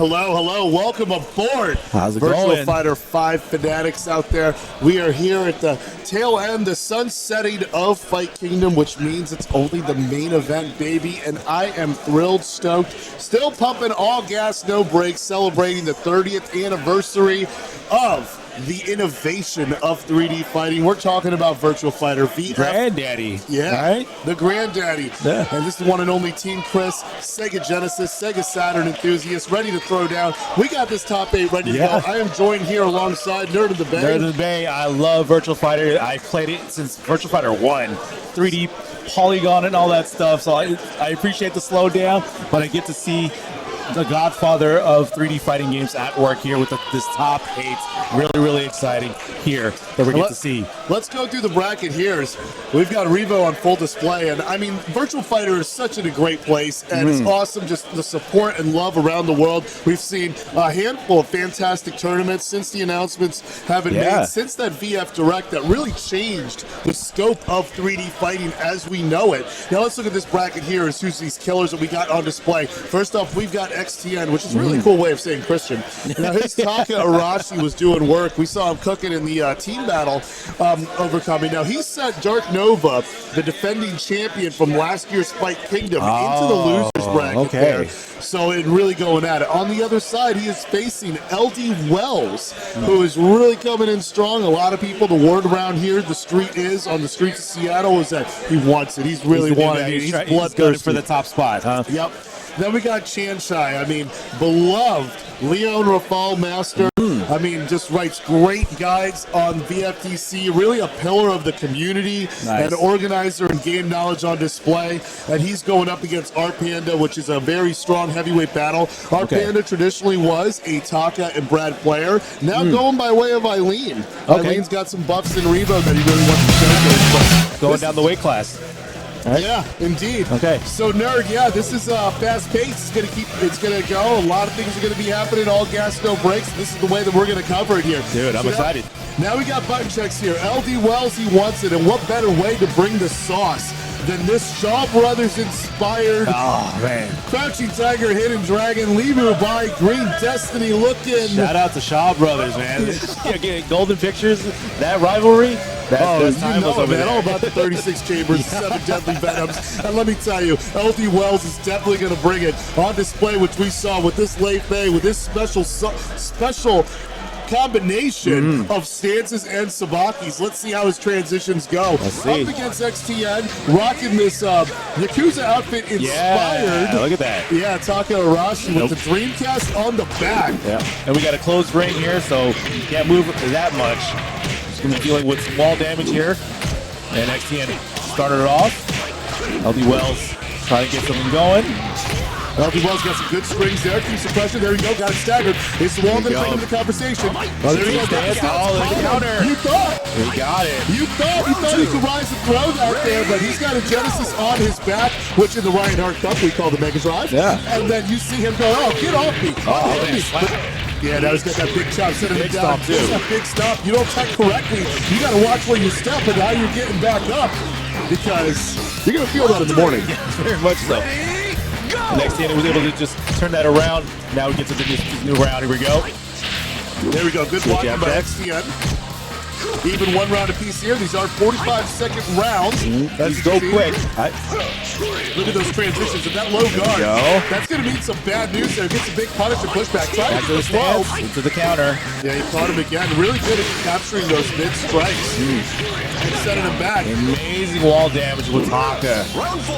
Hello, hello. Welcome aboard. How's it Virtua going? Fighter 5 fanatics out there. We are here at the tail end, the sunsetting of Fight Kingdom, which means it's only the main event, baby. And I am thrilled, stoked, still pumping all gas, no brakes, celebrating the 30th anniversary of the innovation of 3D fighting. We're talking about Virtua Fighter VF. Granddaddy. Yeah, right? The granddaddy. Yeah. And this is the one and only Team Chris, Sega Genesis, Sega Saturn enthusiast, ready to throw down. We got this top 8 ready to go. I am joined here alongside Nerd of the Bay. Nerd of the Bay. I love Virtua Fighter. I've played it since Virtua Fighter 1. 3D polygon and all that stuff. So I appreciate the slowdown, but I get to see the godfather of 3D fighting games at work here with this top 8. Really exciting here that we get to see. Let's go through the bracket here. We've got R.E.V.O on full display, and I mean, Virtua Fighter is such a great place, and it's awesome just the support and love around the world. We've seen a handful of fantastic tournaments since the announcements have been made, since that VF Direct that really changed the scope of 3D fighting as we know it. Now let's look at this bracket here as who's these killers that we got on display. First off, we've got XTN, which is a really cool way of saying Christian. Now his Taka Arashi was doing work. We saw him cooking in the team battle, overcoming. Now he sent Dark Nova, the defending champion from last year's Fight Kingdom, into the losers bracket there. So it really going at it. On the other side, he is facing LD Wells, who is really coming in strong. A lot of people, the word around here, the streets of Seattle, is that he wants it. He's really wanting it. He's bloodthirsty for the top spot, huh? Yep. Then we got Chanshai. I mean, beloved Leon Rafal master. I mean, just writes great guides on VFTC. Really a pillar of the community and organizer and game knowledge on display. And he's going up against R Panda, which is a very strong heavyweight battle. R Panda traditionally was a Taka and Brad player. Now going by way of Eileen. Eileen's got some buffs in R.E.V.O that he really wants to showcase. Going down the weight class. Right. Yeah, indeed. Okay. So, Nerd, this is fast paced. It's gonna go. A lot of things are gonna be happening. All gas, no brakes. This is the way that we're gonna cover it here. Dude, I'm excited. Now we got button checks here. LD Wells, he wants it, and what better way to bring the sauce than this Shaw Brothers inspired Crouching Tiger, Hidden Dragon, Limu by Green Destiny looking. Shout out to Shaw Brothers, man. Getting golden pictures, that rivalry. That's you know it, man. All about the 36 chambers, 7 deadly venoms. And let me tell you, LD Wells is definitely going to bring it on display, which we saw with this late bay, with this special combination of stances and sabakis. Let's see how his transitions go. Let's see. Up against XTN, rocking this Yakuza outfit inspired. Yeah, look at that. Yeah, Taka Arashi with the Dreamcast on the back. Yeah, and we got a closed ring here, so you can't move that much. Just gonna be dealing with some wall damage here. And XTN started it off. LD Wells trying to get something going. LD Wells got some good springs there. Keeps the pressure. There we go. Got it staggered. Is the wall going to bring him to the conversation? Oh, there we go. There's the counter. You thought. He got it. You thought he could rise and throw that there, but he's got a Genesis on his back, which in the Ryan Hart Cup we call the Mega Drive. Yeah. And then you see him go, oh, get off me. Yeah, now he's got that big chop, setting him down. Too. That big stop. You don't tech correctly. You got to watch where you step and how you're getting back up, because you're going to feel that in the morning. Very much so. Next he was able to just turn that around. Now we get to this new round. Here we go. There we go. Good blocking by XTN. Even one round apiece here. These are 45-second rounds. Let's go quick. Look at those transitions and that low guard. That's going to mean some bad news there. Gets a big punish and pushback. Try to the slow. Into the counter. Yeah, he caught him again. Really good at capturing those mid strikes and setting him back. Amazing wall damage with Taka. Round 4.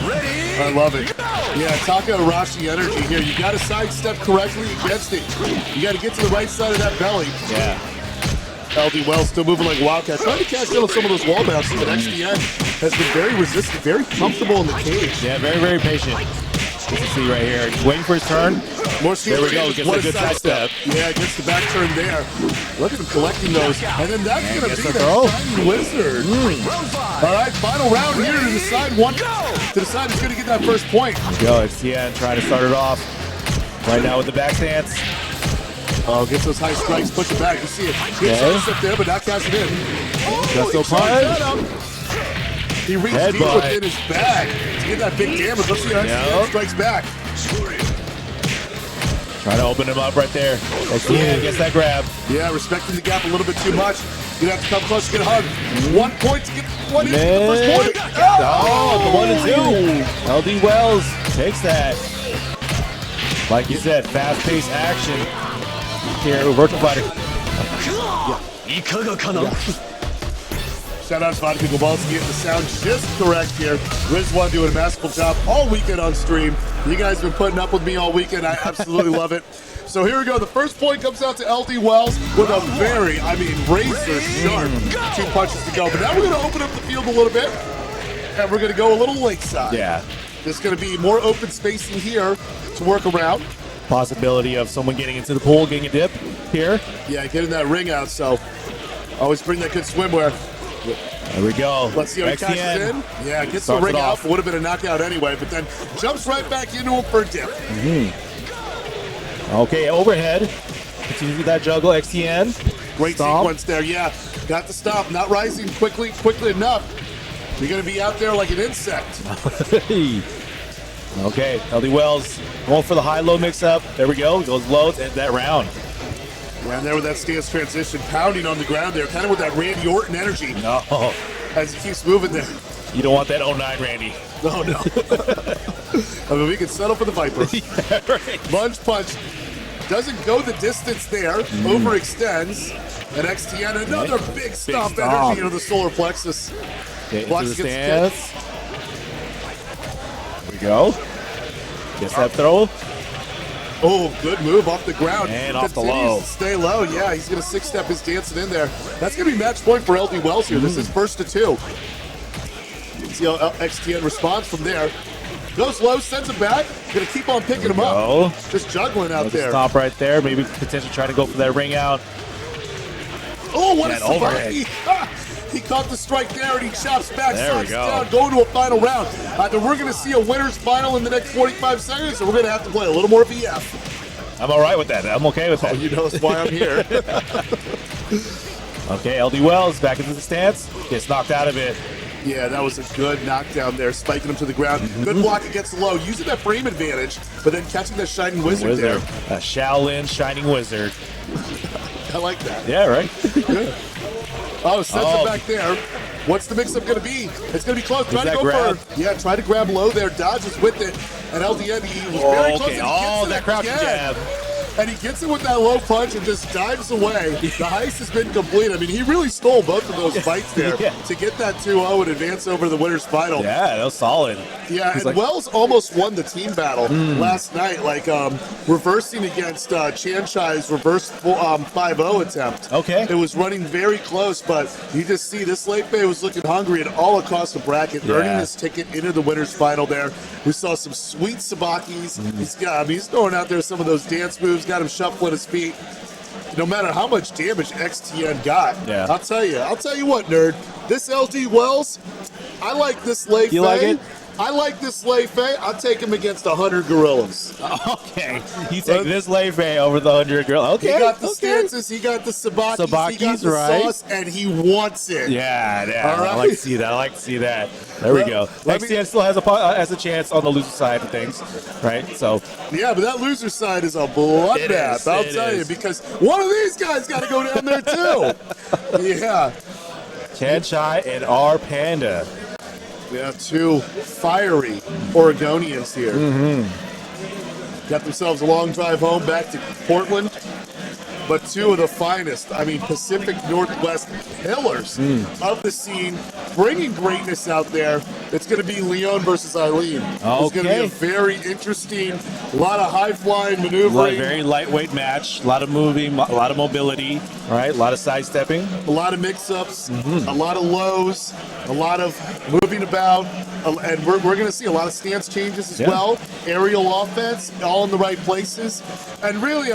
Ready? I love it. Yeah, Taka Arashi energy here. You got to sidestep correctly against it. You got to get to the right side of that belly. Yeah. LD Wells still moving like Wildcat. Trying to catch in on some of those wall bounces, but XTN has been very resistant, very comfortable in the cage. Yeah, very patient. You can see right here. He's waiting for his turn. There we go. Gets a good side step. Yeah, gets the back turn there. Look at him collecting those. And then that's going to be the Shiny Wizard. All right, final round here to decide who's going to get that first point. Go, XTN trying to start it off. Right now with the back stance. Oh, gets those high strikes, push it back. You see it. Gets side step there, but not cashing in. Just no punch. He reached deep within his bag to get that big damage. Let's see how he strikes back. Trying to open him up right there. XTN gets that grab. Yeah, respecting the gap a little bit too much. You're going to have to come close to get hugged. 1 point to get one in the first point. Oh, the 1 and 2. LD Wells takes that. Like you said, fast-paced action here with Virtua Fighter. Shout out to Vodka Globalski getting the sound just correct here. Rizwan doing a masterful job all weekend on stream. You guys have been putting up with me all weekend. I absolutely love it. So here we go. The first point comes out to LD Wells with a very, razor sharp 2 punches to go. But now we're going to open up the field a little bit, and we're going to go a little lakeside. Yeah. There's going to be more open space in here to work around. Possibility of someone getting into the pool, getting a dip here. Yeah, getting that ring out. So always bring that good swimwear. There we go. Let's see how he catches in. Yeah, gets the ring out. Would have been a knockout anyway, but then jumps right back into him for a dip. Okay, overhead. Continues with that juggle. XTN. Great sequence there. Yeah, got the stop. Not rising quickly enough. You're going to be out there like an insect. Okay, LD Wells going for the high-low mix-up. There we go. Goes low to end that round. And there with that stance transition, pounding on the ground there, kind of with that Randy Orton energy. No. As he keeps moving there. You don't want that 09 Randy. No. We can settle for the Viper. Yeah, right. Lunge punch. Doesn't go the distance there. Overextends. And XTN, another big stomp energy into the solar plexus. Okay, into the stance. There we go. Gets that throw. Oh, good move off the ground. And off the low. Stay low. Yeah, he's going to 6-step his dancing in there. That's going to be match point for LD Wells here. This is first to 2. See how XTN responds from there. Goes low, sends him back. Going to keep on picking him up. Just juggling out there. Stop right there. Maybe potentially try to go for that ring out. Oh, what a overhead. He caught the strike there, and he chops back, sides down, going to a final round. Either we're going to see a winner's final in the next 45 seconds, or we're going to have to play a little more VF. I'm all right with that. I'm okay with that. Oh, you know that's why I'm here. Okay, LD Wells back into the stance. Gets knocked out of it. Yeah, that was a good knockdown there, spiking him to the ground. Good block against the low, using that frame advantage, but then catching that Shining Wizard there. A Shaolin Shining Wizard. I like that. Yeah, right? Good. Oh, sends him back there. What's the mix-up going to be? It's going to be close. Try to go for, try to grab low there. Dodges with it. And LDN, he was very close. Okay. That crouching jab. And he gets it with that low punch and just dives away. The heist has been complete. I mean, he really stole both of those fights there to get that 2-0 and advance over the winner's final. Yeah, that was solid. Yeah, and Wells almost won the team battle last night, reversing against Chan Chai's reverse 5-0 attempt. Okay. It was running very close, but you just see this late Bay was looking hungry at all across the bracket, earning his ticket into the winner's final there. We saw some sweet sabakis. He's throwing out there some of those dance moves, got him shuffling his feet. No matter how much damage XTN got, I'll tell you what, nerd. This LD Wells, I like this Lei Fei. You like it? I like this Lei Fei. I'll take him against 100 gorillas. Okay. You take this Lei Fei over the 100 gorillas. Okay. He got the stances, he got the sabakis, he got the sauce, and he wants it. Yeah. All right. I like to see that. There we go. XTN still has a chance on the loser side of things, right? So. Yeah, but that loser side is a bloodbath. I'll tell you, because one of these guys got to go down there too. Yeah. Chan Chai and R Panda. We have 2 fiery Oregonians here. Got themselves a long drive home back to Portland. But 2 of the finest, Pacific Northwest pillars of the scene, bringing greatness out there. It's going to be Leon versus Eileen. It's going to be a very interesting, a lot of high-flying maneuvering. Very lightweight match, a lot of moving, a lot of mobility, right? A lot of sidestepping. A lot of mix-ups, a lot of lows, a lot of moving about, and we're going to see a lot of stance changes as well. Aerial offense, all in the right places. And really,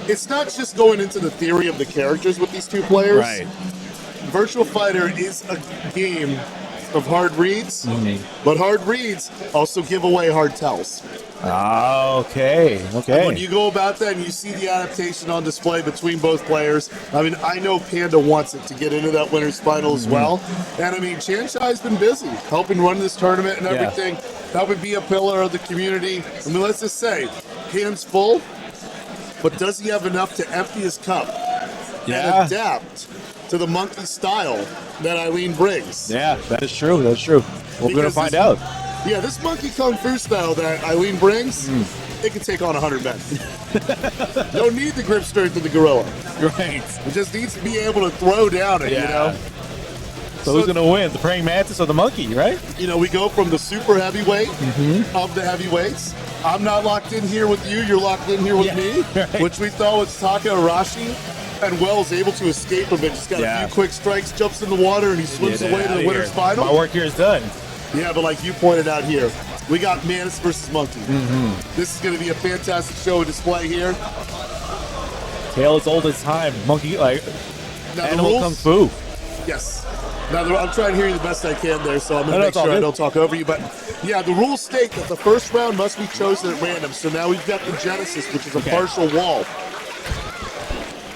it's not just going into the theory of the characters with these 2 players. Right. Virtua Fighter is a game of hard reads, but hard reads also give away hard tells. Okay. And when you go about that and you see the adaptation on display between both players, I know Panda wants it to get into that winner's final as well. And Chan Chai's been busy helping run this tournament and everything. That would be a pillar of the community. I mean, let's just say, hands full, but does he have enough to empty his cup and adapt to the monkey style that Eileen brings? Yeah, that is true. That's true. We're going to find out. Yeah, this monkey kung fu style that Eileen brings, it can take on 100 men. Don't need the grip strength of the gorilla. Right. It just needs to be able to throw down it, you know? So who's going to win? The praying mantis or the monkey, right? You know, we go from the super heavyweight of the heavyweights. I'm not locked in here with you. You're locked in here with me, right. which we thought was Taka Arashi. And Wells able to escape him. Just got a few quick strikes, jumps in the water, and he swims away to the winner's final. My work here is done. Yeah, but like you pointed out here, we got Mantis versus Monkey. This is going to be a fantastic show and display here. Tale as old as time. Monkey, like, now, animal kung fu. Yes. Now, I'm trying to hear you the best I can there, so I'm going to make sure I don't talk over you. But, yeah, the rules state that the first round must be chosen at random. So now we've got the Genesis, which is a partial wall.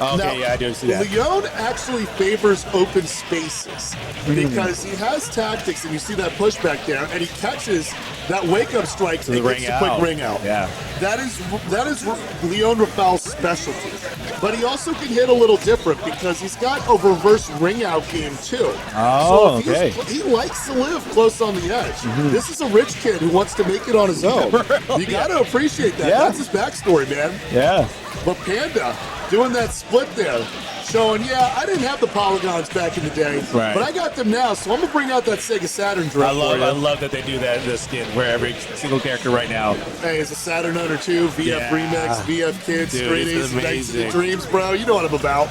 Okay, now, I do see that. Leon actually favors open spaces because he has tactics, and you see that pushback there, and he catches that wake-up strike and gets a quick ring out. Yeah. That is Leon Rafal's specialty. But he also can hit a little different because he's got a reverse ring-out game, too. Oh, so okay. He likes to live close on the edge. This is a rich kid who wants to make it on his own. You got to appreciate that. Yeah. That's his backstory, man. Yeah. But Panda, doing that split there, showing, I didn't have the polygons back in the day, but I got them now, so I'm going to bring out that Sega Saturn drift. I love that they do that in this skin, where every single character right now. Hey, it's a Saturn Owner 2, VF Remix, VF Kids, Straight A's, Nights and Dreams, bro. You know what I'm about.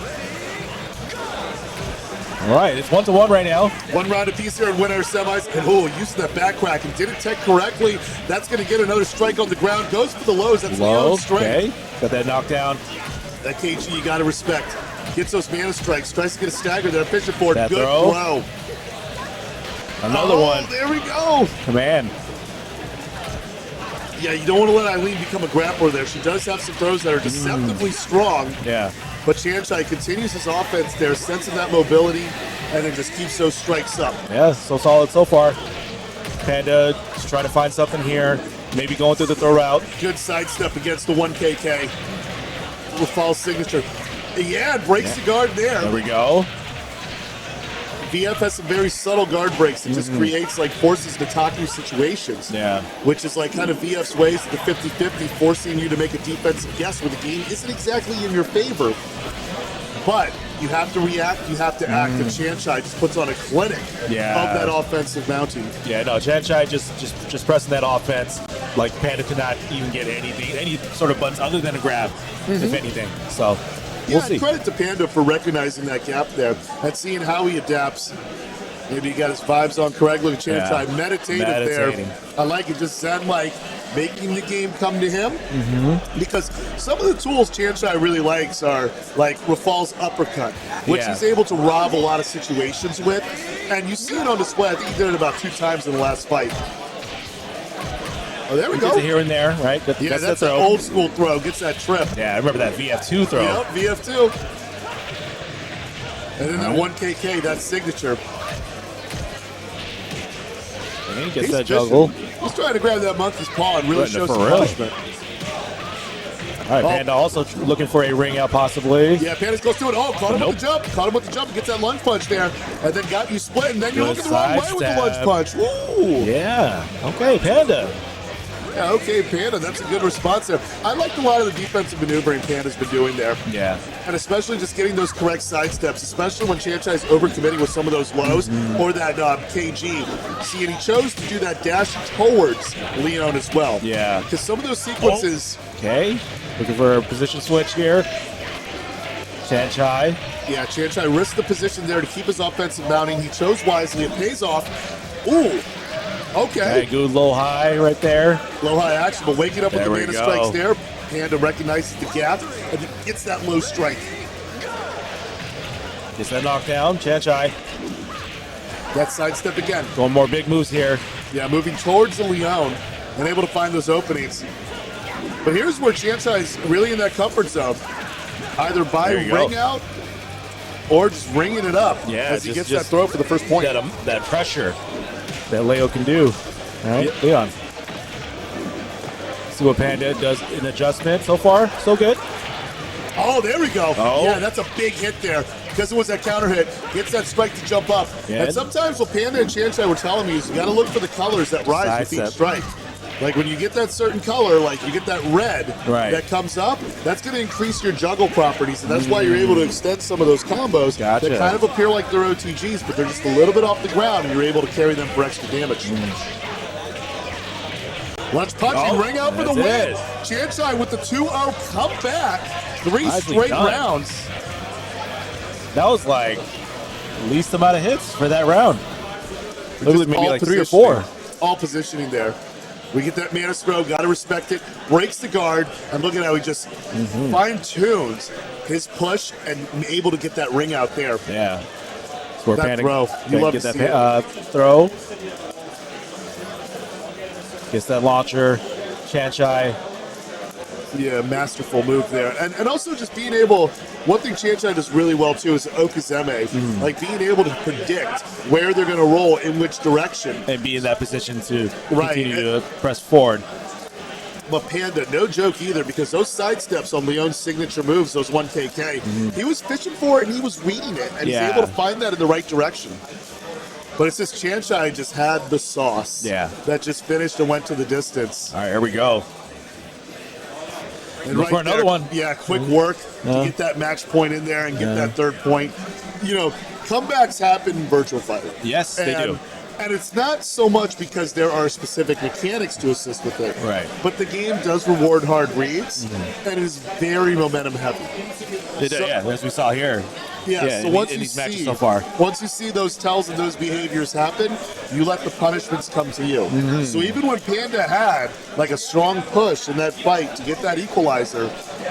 All right, it's 1-1 right now. One round apiece here in winner semis. And using that back crack and did it tech correctly. That's going to get another strike on the ground. Goes for the lows. That's Leon's strength. Okay, got that knockdown. That KG you got to respect. Gets those mana strikes. Tries to get a stagger there. Pitching for it. That Good throw. Another one. There we go. Command. Yeah, you don't want to let Eileen become a grappler there. She does have some throws that are deceptively strong. Yeah. But Chanchai continues his offense there, sensing that mobility, and then just keeps those strikes up. Yeah, so solid so far. Panda just trying to find something here. Maybe going through the throw route. Good sidestep against the 1KK. With false signature. Yeah, breaks the guard there. There we go. VF has some very subtle guard breaks. It just creates, like, forces Nataku situations. Yeah. Which is, like, kind of VF's ways to the 50-50, forcing you to make a defensive guess where the game isn't exactly in your favor. But you have to react, you have to act, and Chanchai just puts on a clinic of that offensive mounting. Yeah, no, Chanchai just pressing that offense. Like, Panda could not even get any sort of buttons other than a grab, if anything. So, we'll see. Credit to Panda for recognizing that gap there and seeing how he adapts. Maybe he got his vibes on correct. Look at Chanchai, meditative there. I like it, just Zen-like, making the game come to him. Because some of the tools Chanchai really likes are like Rafal's uppercut, which he's able to rob a lot of situations with. And you see it on display. I think he did it about 2 times in the last fight. Oh, there we go. Gets it here and there, right? That's an old school throw. Gets that trip. Yeah, I remember that VF2 throw. Yep, VF2. And then that 1KK, that signature. And he gets that juggle. He's trying to grab that monkey's paw and really show some punishment. All right, Panda also looking for a ring out possibly. Yeah, Panda's close to it. Oh, caught him with the jump. Caught him with the jump. Gets that lunge punch there. And then got you split. And then you're looking the wrong way with the lunge punch. Woo! Yeah. Okay, Panda. Yeah, okay, Panda. That's a good response there. I liked a lot of the defensive maneuvering Panda's been doing there. Yeah. And especially just getting those correct side steps, especially when Chanchai's overcommitting with some of those lows or that KG. See, and he chose to do that dash towards Leon as well. Yeah. Because some of those sequences... Okay. Looking for a position switch here. Chanchai. Yeah, Chanchai risked the position there to keep his offensive mounting. He chose wisely. It pays off. Ooh. Okay. Good low high right there. Low high action, but waking up with the mana strikes there. Panda recognizes the gap and gets that low strike. Gets that knockdown. Chanchai. That sidestep again. Going more big moves here. Yeah, moving towards the Leon and able to find those openings. But here's where Chanchai's really in that comfort zone. Either by ring out or just ringing it up as he gets that throw for the first point. That pressure that Leo can do. All right, Leon. See what Panda does in adjustment. So far, so good. Oh, there we go. Oh. Yeah, that's a big hit there. Because it was that counter hit. Gets that strike to jump up. Yeah. And sometimes what Panda and Chanchai were telling me is you got to look for the colors that rise with each Sidestep. strike. Like when you get that certain color, like you get that red Right. that comes up, that's going to increase your juggle properties. And that's why you're able to extend some of those combos Gotcha. that kind of appear like they're OTGs, but they're just a little bit off the ground and you're able to carry them for extra damage. Lunch punching, ring out for the win. that's Chanchai with the 2-0 comeback. 3 Nicely straight done. rounds. That was like least amount of hits for that round. Looked Just like maybe all like 3 or 4. positioning. All positioning there. We get that mana throw, gotta respect it. Breaks the guard, and look at how he just fine-tunes his push and able to get that ring out there. Yeah. Where That Panda throw. You love get to that see it. throw. Gets that launcher. Chanchai. Yeah, masterful move there. And also just being able, one thing Chanchai does really well too is Okazeme, like being able to predict where they're going to roll in which direction. And be in that position to Right. continue to press forward. But Panda, no joke either, because those sidesteps on Leon's signature moves, those 1KK, he was fishing for it and he was reading it, and Yeah. he's able to find that in the right direction. But it's just Chanchai just had the sauce that just finished and went to the distance. All right, here we go. And Look for another one. Yeah, quick work to get that match point in there and get that third point. You know, comebacks happen in Virtua Fighter. Yes, they do. And it's not so much because there are specific mechanics to assist with it. Right. But the game does reward hard reads, and it is very momentum heavy. Yeah, as we saw here. Yeah, so in once these you matches see, so far. once you see those tells and those behaviors happen, you let the punishments come to you. So even when Panda had like a strong push in that fight to get that equalizer,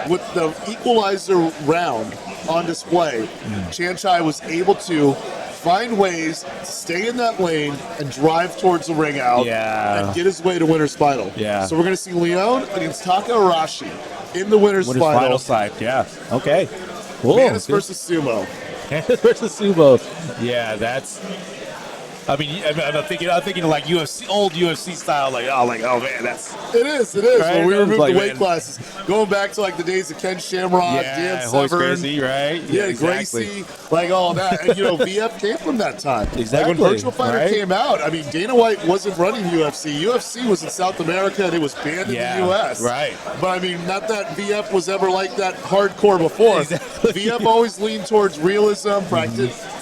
with the equalizer round on display, Chanchai was able to find ways to stay in that lane and drive towards the ring out and get his way to winner's final. Yeah. So we're going to see Leon against Taka Arashi in the winner's final. side. Yeah. Okay. Cool. Manus versus Sumo. Manus versus Sumo. Yeah, that's. I mean, I'm thinking like UFC, old UFC style. Oh man, that's. It is. Right? When we removed Like, the weight man. classes, going back to like the days of Ken Shamrock, Dan Hoist Severn, Gracie, right? yeah, exactly. Gracie, like all that. And VF came from that time. Exactly, Like when Virtua Fighter right? came out, I mean, Dana White wasn't running UFC. UFC was in South America and it was banned in the US. Right. But I mean, not that VF was ever like that hardcore before. Exactly. VF always leaned towards realism,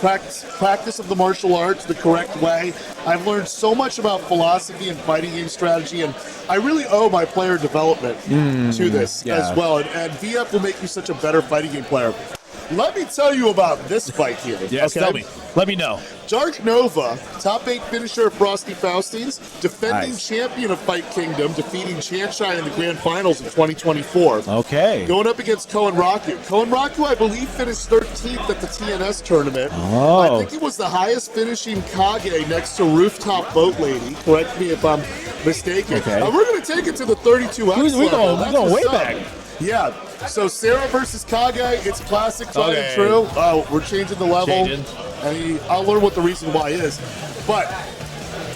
practice of the martial arts the correct way. I've learned so much about philosophy and fighting game strategy, and I really owe my player development to this as well. And VF will make you such a better fighting game player. Let me tell you about this fight here. Yes, tell me. Let me know. Dark Nova, top 8 finisher of Frosty Faustines, defending Nice. champion of Fight Kingdom, defeating Chanchai in the grand finals in 2024. Okay. Going up against Koen Raku. Koen Raku, I believe, finished 13th at the TNS tournament. Oh. I think he was the highest finishing Kage next to Rooftop Boat Lady. Correct me if I'm mistaken. Okay. We're going to take it to the 32X We level. going That's way what's up. back. Yeah. So Sarah versus Kage, it's classic, tried Okay. and true. Oh, we're changing the level. Changing. And I'll learn what the reason why is. But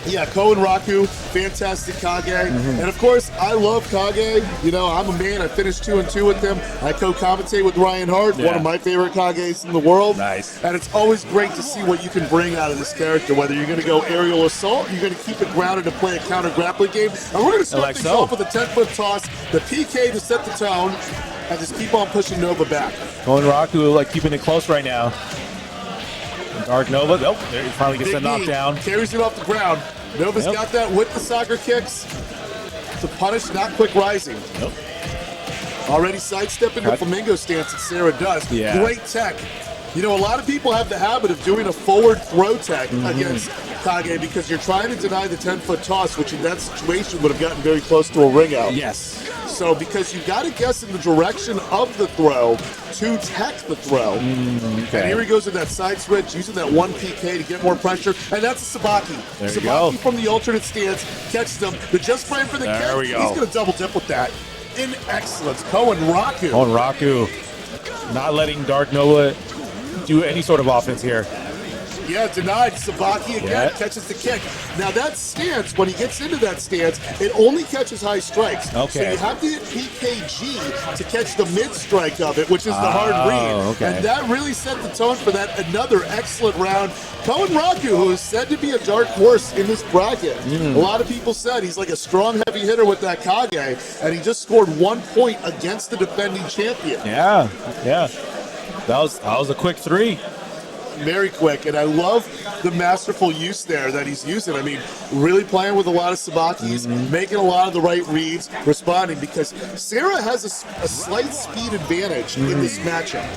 yeah, Koen Raku, fantastic Kage. And of course, I love Kage. You know, I'm a man. I finished 2-2 with him. I co-commentate with Ryan Hart, one of my favorite Kages in the world. Nice. And it's always great to see what you can bring out of this character, whether you're going to go aerial assault, you're going to keep it grounded and play a counter grappling game. And we're going to start things off with a 10-foot toss, the PK to set the tone, and just keep on pushing Nova back. Koen Raku like keeping it close right now. Dark Nova. Nope. There he finally gets Big a knockdown. knee, carries it off the ground. Nova's got that with the soccer kicks to punish not quick rising. Nope. Already sidestepping the flamingo stance that Sarah does. Yeah. Great tech. You know, a lot of people have the habit of doing a forward throw tech against Kage because you're trying to deny the 10-foot toss, which in that situation would have gotten very close to a ring out. Yes. So because you got to guess in the direction of the throw to tech the throw. And here he goes with that side switch, using that 1 PK to get more pressure. And that's a Sabaki. There you Sabaki go. from the alternate stance catches him. The just frame for the There catch. we go. He's going to double dip with that. In excellence. Koen Raku. Koen Raku not letting Dark Nova do any sort of offense here. Yeah, denied. Sabaki again catches the kick. Now that stance, when he gets into that stance, it only catches high strikes. Okay. So you have to hit PKG to catch the mid strike of it, which is the hard read. Okay. And that really set the tone for that. Another excellent round. Koen Raku, who is said to be a dark horse in this bracket. A lot of people said he's like a strong, heavy hitter with that Kage, and he just scored 1 point against the defending champion. Yeah. That was a quick 3. Very quick, and I love the masterful use there that he's using. I mean, really playing with a lot of Sabakis, making a lot of the right reads, responding, because Sarah has a slight speed advantage in this matchup.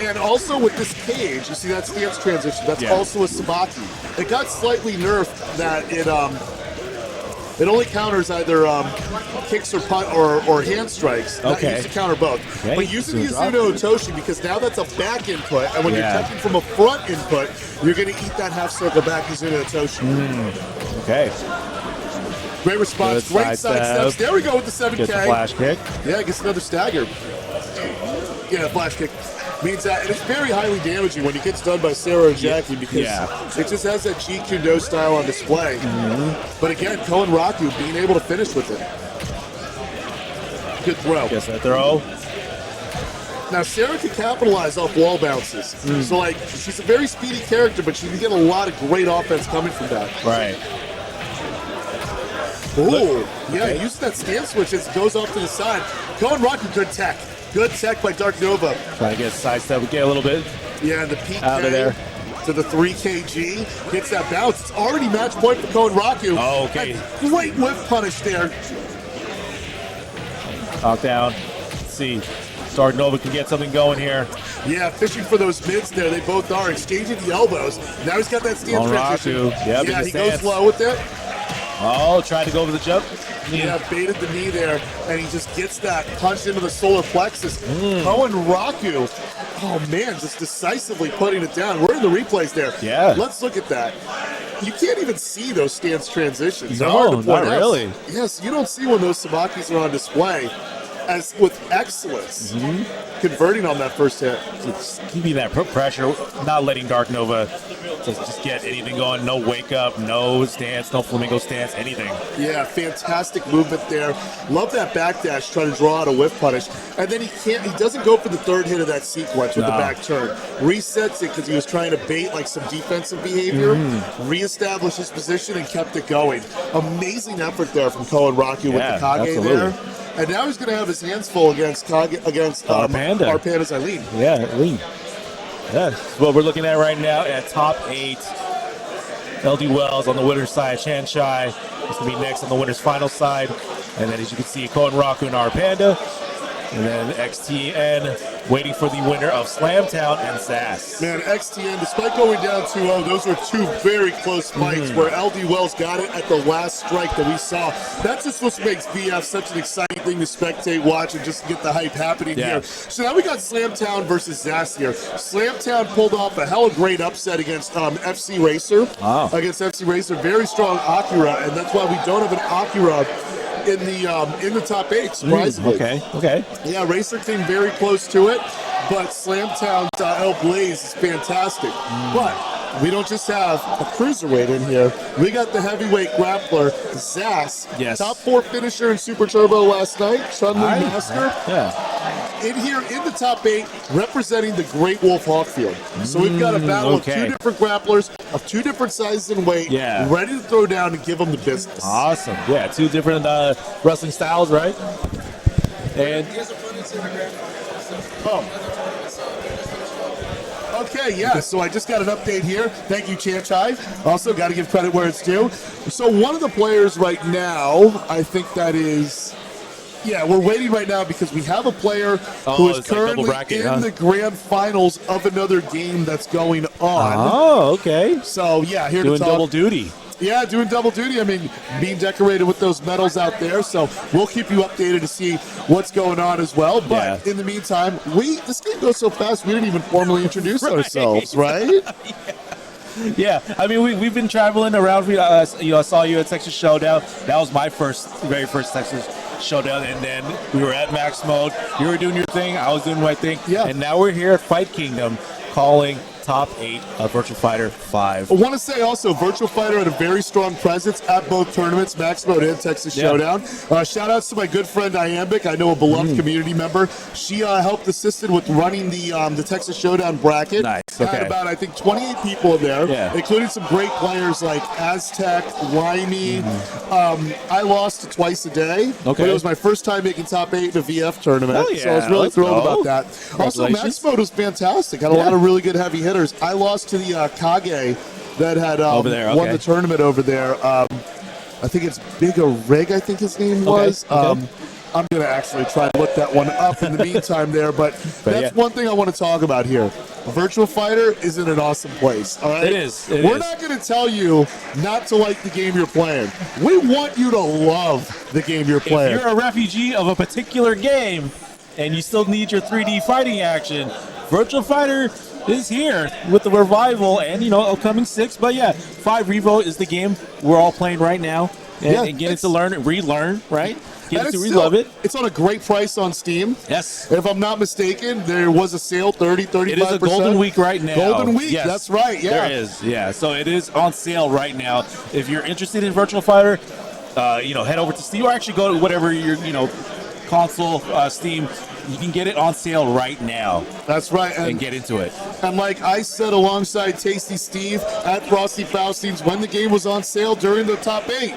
And also with this cage, you see that stance transition, that's also a Sabaki. It got slightly nerfed that it only counters either kicks or punt or hand strikes. Not used to counter both. Okay. But using the Izuno Otoshi, because now that's a back input, and when you're touching from a front input, you're going to eat that half circle back Izuno Otoshi. Okay. Great response. Good Great side steps. There we go with the 7K. Gets a flash kick. Yeah, gets another stagger. Yeah, flash kick. Means that, and it's very highly damaging when it gets done by Sarah and Jackie, because it just has that Jeet Kune Do style on display. But again, Koen Raku being able to finish with it. Good throw. Gets that throw. Now Sarah can capitalize off wall bounces. So like, she's a very speedy character, but she can get a lot of great offense coming from that. Right. Ooh, use that stance switch as it goes off to the side. Koen Raku, good tech. Good tech by Dark Nova. Trying to get sidestep, get a little bit. Yeah, and the PK out of there to the 3kg gets that bounce. It's already match point for Koen Raku. Oh, okay. And great whiff punish there. Knockdown. Let's see. Dark Nova can get something going here. Yeah, fishing for those mids there. They both are exchanging the elbows. Now he's got that stance transition. Yep, yeah, he goes low with it. Oh, tried to go over the jump. Yeah, baited the knee there, and he just gets that punch into the solar plexus. Koen Raku, oh man, just decisively putting it down. We're in the replays there. Yeah. Let's look at that. You can't even see those stance transitions. They're No, hard to point not out. really. Yes, you don't see when those Sabakis are on display. As with excellence, converting on that first hit. Just keeping that pressure, not letting Dark Nova just get anything going. No wake up, no stance, no flamingo stance, anything. Yeah, fantastic movement there. Love that backdash, trying to draw out a whiff punish. And then he doesn't go for the third hit of that sequence with the back turn. Resets it because he was trying to bait like some defensive behavior, reestablished his position and kept it going. Amazing effort there from Koen Raku with the Kage there. And now he's going to have his hands full against our Panda's Eileen. Yeah, Eileen. Yeah, that's what we're looking at right now at top 8. LD Wells on the winner's side, Shanshai is going to be next on the winner's final side. And then as you can see, Koen Raku and our Panda. And then XTN waiting for the winner of Slamtown and Sass. Man, XTN, despite going down 2-0, those were two very close fights where LD Wells got it at the last strike that we saw. That's just what makes VF such an exciting thing to spectate, watch, and just get the hype happening here. So now we got Slamtown versus Sass here. Slamtown pulled off a hella great upset against FC Racer. Against FC Racer, very strong Akira, and that's why we don't have an Akira in the top 8, surprisingly. Okay. Yeah, Racer came very close to it, but Slamtown's El Blaze is fantastic. But we don't just have a cruiserweight in here. We got the heavyweight grappler, Zass. Yes. Top 4 finisher in Super Turbo last night. Chun-Li Master. Yeah. In here, in the top 8, representing the Great Wolf Hawkfield. So we've got a battle of 2 different grapplers, of 2 different sizes and weight, ready to throw down and give them the business. Awesome. Yeah, 2 different wrestling styles, right? And okay, yeah, so I just got an update here. Thank you, Chanchai. Also, got to give credit where it's due. So one of the players right now, I think that is... Yeah, we're waiting right now because we have a player who is currently in the grand finals of another game that's going on. Oh, okay. So, yeah, here doing to talk. Double duty. Yeah, doing double duty. I mean, being decorated with those medals out there. So we'll keep you updated to see what's going on as well. But in the meantime, this game goes so fast, we didn't even formally introduce ourselves, right? Yeah, I mean, we've been traveling around. I saw you at Texas Showdown. That was my very first Texas Showdown, and then we were at Max Mode. You were doing your thing, I was doing my thing, and now we're here at Fight Kingdom, calling top 8 of Virtua Fighter 5. I want to say also, Virtua Fighter had a very strong presence at both tournaments, Max Mode and Texas Showdown. Shout outs to my good friend Iambic. I know a beloved community member. She helped assisted with running the Texas Showdown bracket. Nice. Okay. Had about, I think, 28 people in there, including some great players like Aztec, Limey. I lost Twice a Day. But it was my first time making top 8 in a VF tournament. So I was really thrilled about that. Also, Max Mode was fantastic. Had a lot of really good heavy hitters. I lost to the Kage that had won the tournament over there. I think it's Big Rig, I think his name was. I'm going to actually try to look that one up in the meantime there, but that's one thing I want to talk about here. Virtua Fighter is in an awesome place, all right? It is. We're not going to tell you not to like the game you're playing. We want you to love the game you're playing. If you're a refugee of a particular game and you still need your 3D fighting action, Virtua Fighter is here with the revival and, upcoming 6. But 5 R.E.V.O is the game we're all playing right now. And getting to learn and relearn, right? Love it. It's on a great price on Steam. Yes. If I'm not mistaken, there was a sale, 30-35%. It is a golden week right now. Golden week, that's right, There is, so it is on sale right now. If you're interested in Virtua Fighter, head over to Steam or actually go to whatever your, console, Steam. You can get it on sale right now. That's right. And get into it. And like I said alongside Tasty Steve at Frosty Faustines when the game was on sale during the top 8.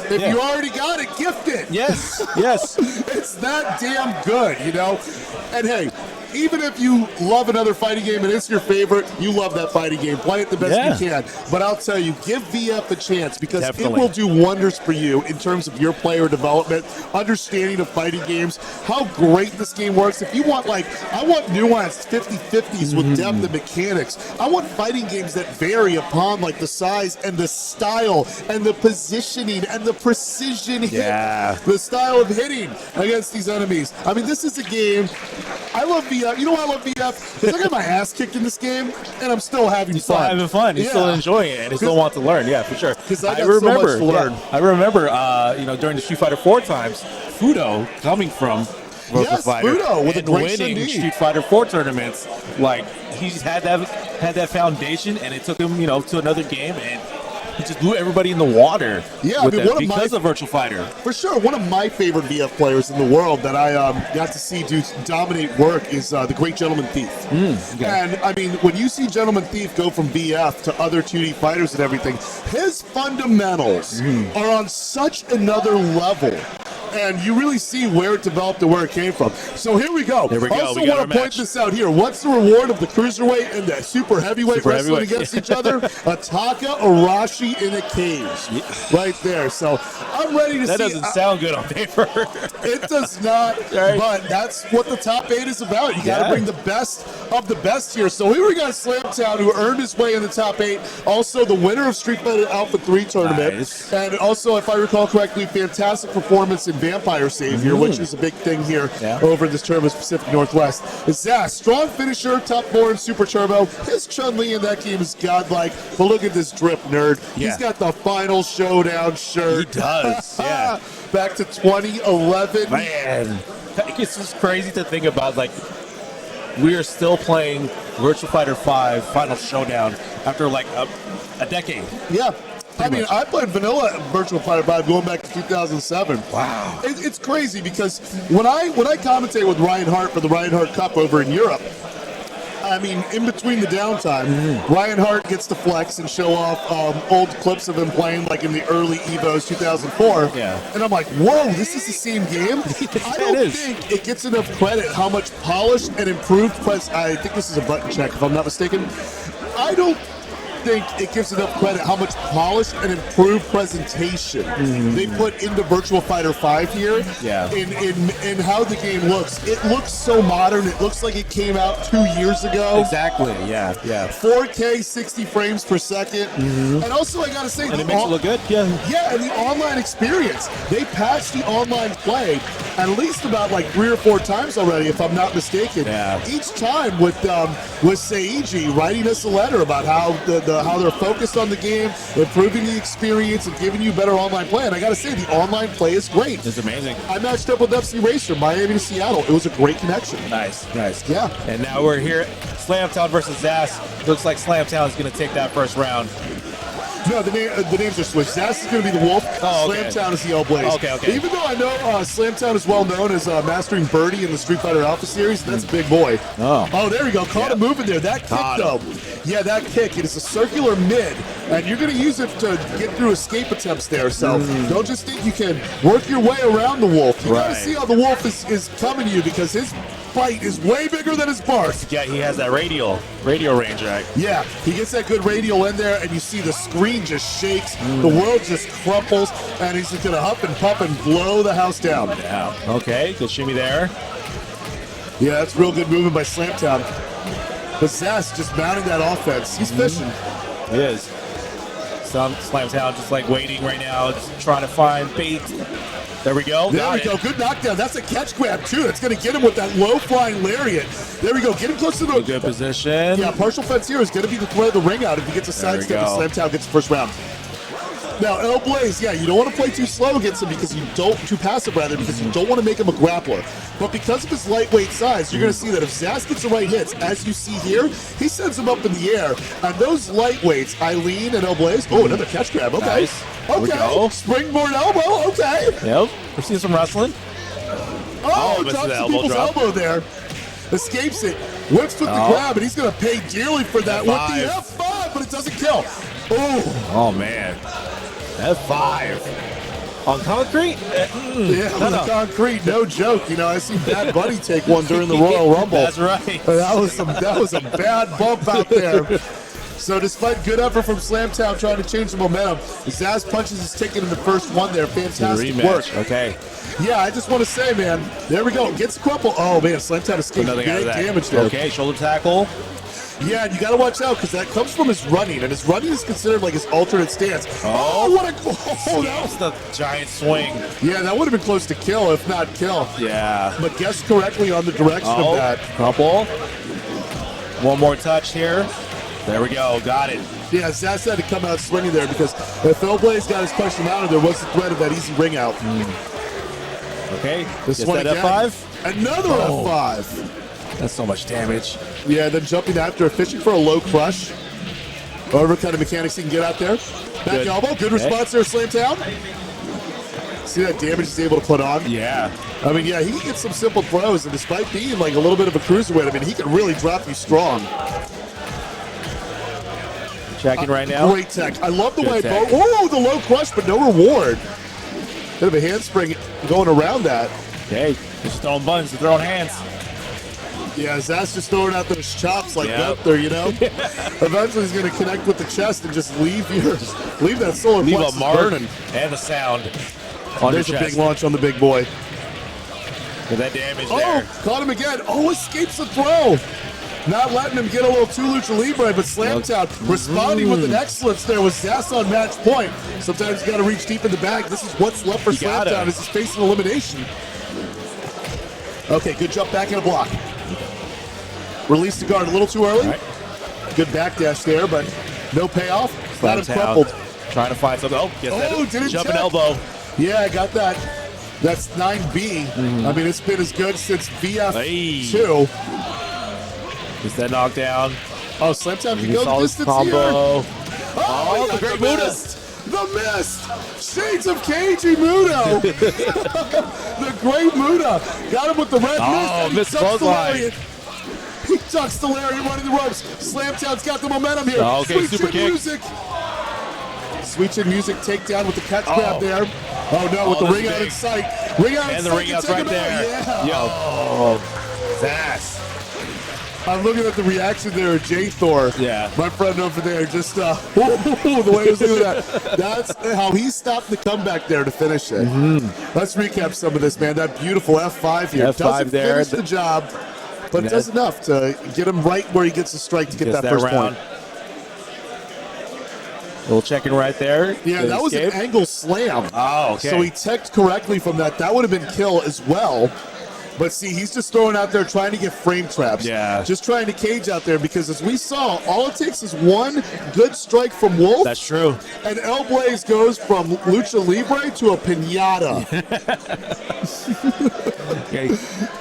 If you already got it, gift it. Yes. It's that damn good, And hey, even if you love another fighting game and it's your favorite, you love that fighting game. Play it the best you can. But I'll tell you, give VF a chance because it will do wonders for you in terms of your player development, understanding of fighting games, how great this game works. If you want, I want nuanced 50-50s with depth and mechanics. I want fighting games that vary upon, the size and the style and the positioning and the precision hit, the style of hitting against these enemies. I mean, this is a game. I love VF. You know why I love VF? Because I got my ass kicked in this game, and I'm still having fun. You're still enjoying it, and you still want to learn. Yeah, for sure. Because I got so much to learn. I remember, during the Street Fighter 4 times, Fudo coming from Virtua Fighter Fudo with and a great winning Street Fighter 4 tournaments. He just had that foundation, and it took him, to another game, and he just blew everybody in the water. Because of Virtua Fighter. For sure, one of my favorite VF players in the world that I got to see dominate work is the great Gentleman Thief. And I mean, when you see Gentleman Thief go from VF to other 2D fighters and everything, his fundamentals are on such another level. And you really see where it developed and where it came from. So here we go. I also want to point this out here. What's the reward of the cruiserweight and the super heavyweight wrestling against each other? Ataka Arashi in a cage. Right there. So I'm ready to see. That doesn't sound good on paper. It does not. But that's what the top 8 is about. You got to bring the best of the best here. So here we got Slamtown, who earned his way in the top 8. Also the winner of Street Fighter Alpha 3 tournament. Nice. And also, if I recall correctly, fantastic performance in Vampire Savior, which is a big thing here over this tournament, Pacific Northwest. Zaz, strong finisher, top 4 in Super Turbo. His Chun-Li in that game is godlike. But look at this drip nerd. He's got the Final Showdown shirt. He does, Back to 2011. Man, it's just crazy to think about, we are still playing Virtua Fighter 5 Final Showdown after, a decade. Yeah. I mean, I played vanilla Virtua Fighter 5 going back to 2007. Wow. It's crazy because when I commentate with Ryan Hart for the Ryan Hart Cup over in Europe, I mean, in between the downtime, Ryan Hart gets to flex and show off old clips of him playing in the early EVOs 2004. And I'm like, whoa, this is the same game? I don't think it gets enough credit how much polished and improved I think this is a button check if I'm not mistaken. I don't think it gives enough credit how much polished and improved presentation they put into Virtua Fighter 5 here. In how the game looks. It looks so modern. It looks like it came out 2 years ago. Exactly. 4K 60 frames per second. And also I gotta say, and it makes it look good. And the online experience. They patched the online play at least about 3 or 4 times already, if I'm not mistaken. Each time with Seiji writing us a letter about how the how they're focused on the game, improving the experience, and giving you better online play. And I got to say, the online play is great. It's amazing. I matched up with FC Racer, Miami to Seattle. It was a great connection. Nice, nice. Yeah. And now we're here, Slamtown versus Zas. Looks like Slamtown is going to take that first round. No, the names are switched. Zas is going to be the Wolf. Oh, okay. Slamtown is the L-Blaze. Okay. Even though I know Slamtown is well known as mastering Birdie in the Street Fighter Alpha series, that's Big Boy. Oh, there we go. Caught him moving there. That kick, though. Yeah, that kick. It is a circular mid, and you're going to use it to get through escape attempts there. So don't just think you can work your way around the Wolf. You got to see how the Wolf is coming to you, because his bite is way bigger than his bark. Yeah, he has that radial range, right? Yeah, he gets that good radial in there, and you see the screen just shakes, the world just crumples, and he's just gonna huff and puff and blow the house down. Yeah. Okay, good shimmy there. Yeah, that's real good movement by Slamtown. But Zas just mounting that offense. He's fishing. He is. Some Slamtown just like waiting right now, just trying to find bait. There we go. There we go. Good knockdown. That's a catch grab, too. That's going to get him with that low-flying lariat. There we go. Get him close to the... Good position. Yeah, partial fence here is going to be the throw of the ring out if he gets a sidestep and Slamtown gets the first round. Now, L-Blaze, yeah, you don't want to play too slow against him because you don't... Too passive, rather, because you don't want to make him a grappler. But because of his lightweight size, you're going to see that if Zas gets the right hits, as you see here, he sends him up in the air. And those lightweights, Eileen and L-Blaze... Oh, another catch grab. Okay. Nice. Okay. Springboard elbow. Okay. Yep. We're seeing some wrestling. Oh, drops the people's elbow there. Escapes it. Whips with the grab, and he's going to pay dearly for that with the F5, but it doesn't kill. Oh, man. F5. On concrete? Yeah, on the concrete, no joke. You know, I seen Bad Bunny take one during the Royal Rumble. That's right. That was a bad bump out there. So despite good effort from Slamtown trying to change the momentum, Zas punches his ticket in the first one there. Fantastic work. Okay. Yeah, I just want to say, man, there we go. Gets crumpled. Oh, man, Slamtown escaped big damage there. Okay, shoulder tackle. Yeah, and you got to watch out because that comes from his running, and his running is considered like his alternate stance. Oh, what a that was the giant swing. Yeah, that would have been close to kill, if not kill. Yeah. But guessed correctly on the direction of that. Crumple. One more touch here. There we go. Got it. Yeah, Zas had to come out swinging there because if L-Blaze got his question out, there was the threat of that easy ring out. Okay. This one again. F5. Another F5. That's so much damage. Yeah, then jumping after, fishing for a low crush. Whatever kind of mechanics he can get out there. Back elbow, good response there, Slamtown. See that damage he's able to put on? Yeah. I mean, yeah, he can get some simple throws, and despite being like a little bit of a cruiserweight, I mean, he can really drop you strong. Checking right now. Great tech. I love the way both. Oh, the low crush, but no reward. Bit of a handspring going around that. Okay, just throwing buttons, throwing hands. Yeah, Zas just throwing out those chops like Gunther, you know? Eventually he's going to connect with the chest and just leave that solar plexus burning. And the sound. There's a big launch on the big boy. With that damage there. Caught him again. Oh, escapes the throw. Not letting him get a little two lucha libre, but Slamtown responding with an excellence there with Zas on match point. Sometimes you got to reach deep in the bag. This is what's left for Slamtown as he's facing elimination. Okay, good jump back in a block. Released the guard a little too early. Good backdash there, but no payoff. Got him crumpled. Trying to find something. Didn't jumping check. elbow. Yeah, I got that. That's 9B. I mean, it's been as good since VF2. Gets that knockdown. Oh, Slamtown can go the distance here. Oh, the great Muda. The mist. Shades of KG Mudo. The great Muda. Got him with the red mist. Missed clothesline. He ducks the lariat running the ropes. Slamtown's got the momentum here. Okay, super kick. Music. Sweet Chin Music takedown with the catch grab there. Oh no, with the ring out in sight. Ring out in sight. And the ring out's right there. Yeah. Zas. I'm looking at the reaction there of J Thor. Yeah. My friend over there just, the way he was doing that. That's how he stopped the comeback there to finish it. Let's recap some of this, man. That beautiful F5 here. F5 doesn't there. finish the job, but does enough to get him right where he gets the strike to get that first point. Little checking right there. Yeah, that was an angle slam. Oh, okay. So he teched correctly from that. That would have been kill as well. But see, he's just throwing out there trying to get frame traps. Yeah. Just trying to cage out there because as we saw, all it takes is one good strike from Wolf. That's true. And El Blaze goes from Lucha Libre to a pinata. Okay.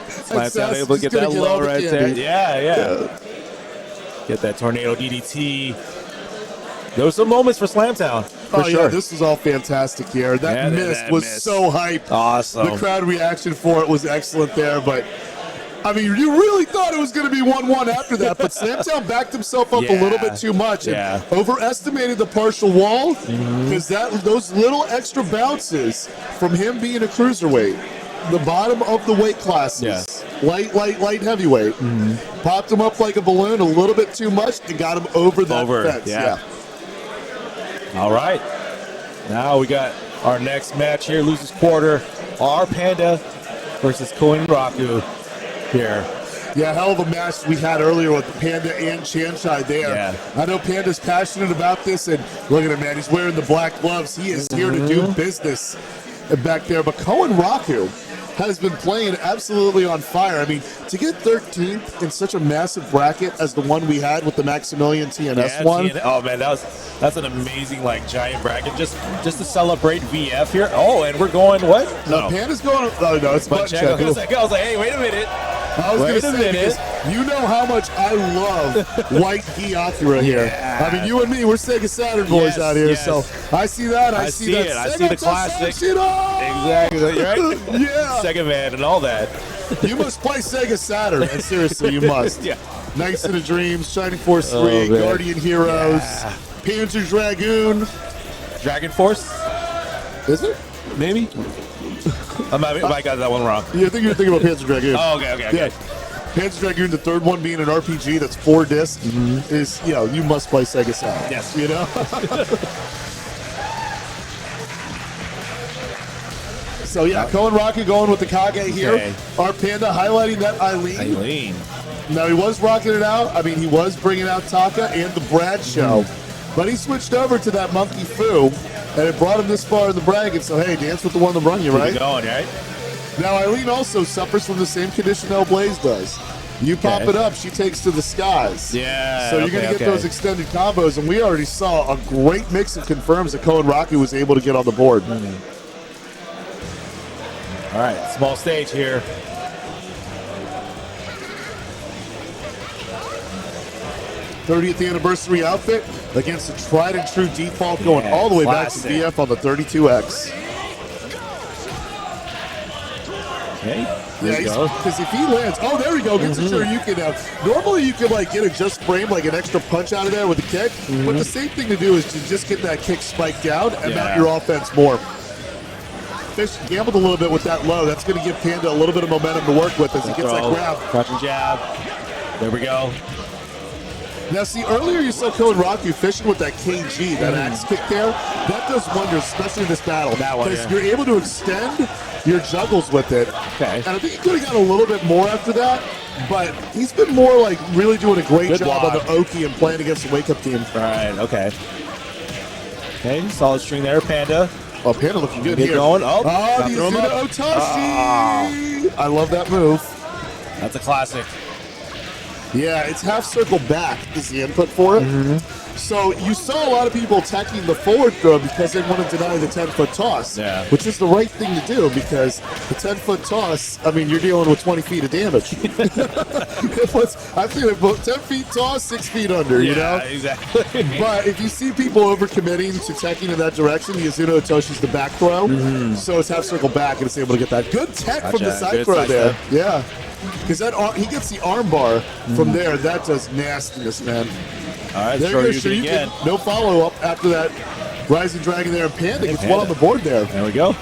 Slams down, able to get that low right there. Yeah. Get that tornado DDT. There were some moments for Slamtown. For sure. Yeah, this was all fantastic here. That miss was so hype. Awesome. The crowd reaction for it was excellent there, but I mean, you really thought it was going to be 1-1 after that, but Slamtown backed himself up a little bit too much and overestimated the partial wall because those little extra bounces from him being a cruiserweight, the bottom of the weight classes, light, heavyweight, popped him up like a balloon a little bit too much and got him over that fence. Yeah. All right. Now we got our next match here. Loses quarter. R Panda versus Koen Raku here. Yeah, hell of a match we had earlier with Panda and Chanchai there. Yeah. I know Panda's passionate about this, and look at him, man. He's wearing the black gloves. He is here to do business back there. But Koen Raku has been playing absolutely on fire. I mean, to get 13th in such a massive bracket as the one we had with the Maximilian TNS one. Oh man, that's an amazing giant bracket just to celebrate VF here. Oh, and we're going what? No, Panda's going. Oh no, it's butt check. I was like, hey, wait a minute. I was going to say, because you know how much I love White Gi Akira here. I mean, you and me, we're Sega Saturn boys out here. So I see that. I see that. I see the classic. Exactly. Right? Yeah. Sega Man and all that. You must play Sega Saturn. And seriously, you must. Knights of the Dreams, Shining Force 3, Guardian Heroes, Panzer Dragoon. Dragon Force? Is it? Maybe. I might got that one wrong. Yeah, I think you're thinking about Panzer Dragoon. Oh, okay. Yeah. Panzer Dragoon, the third one being an RPG that's 4 discs, is, you must play Sega Saturn. Yes. You know? So, Koen Raku going with the Kage here. Okay. Our Panda highlighting that Eileen. Now, he was rocking it out. I mean, he was bringing out Taka and the Brad show. But he switched over to that Monkey Fu, and it brought him this far in the bracket. So, hey, dance with the one that brung you, right? Keep it going, right? Now, Eileen also suffers from the same condition El Blaze does. You pop it up, she takes to the skies. Yeah. So you're going to get those extended combos, and we already saw a great mix of confirms that Koen Raku was able to get on the board. All right, small stage here. '30th anniversary outfit against the tried and true default going all the way back to VF on the 32X. Okay. Because if he lands, there we go, gets a Shoryuken now. Normally you could get a just frame, an extra punch out of there with a kick, but the safe thing to do is to just get that kick spiked out and mount your offense more. Fish gambled a little bit with that low. That's going to give Panda a little bit of momentum to work with as he gets that grab. Crouching jab. There we go. Now, see, earlier you saw Koen Raku fishing with that KG, that axe kick there. That does wonders, especially in this battle. Because you're able to extend your juggles with it. Okay. And I think he could have got a little bit more after that, but he's been more really doing a great job on the Oki and playing against the wake-up team. All right, okay. Okay, solid string there, Panda. Oh, Panda looking good Get here. going. The Izuna Otoshi! I love that move. That's a classic. Yeah, it's half circle back is the input for it. So you saw a lot of people attacking the forward throw because they want to deny the 10-foot toss, which is the right thing to do because the 10-foot toss, I mean, you're dealing with 20 feet of damage. I think about 10 feet toss, 6 feet under, you know? Exactly. But if you see people overcommitting to teching in that direction, the Izuna Otoshi's the back throw, so it's half circle back and it's able to get that good tech from the side throw there. Yeah. Because he gets the arm bar from there. That does nastiness, man. All right, there you go. Again. No follow-up after that Rising Dragon there. And Panda gets one on the board there. There we go.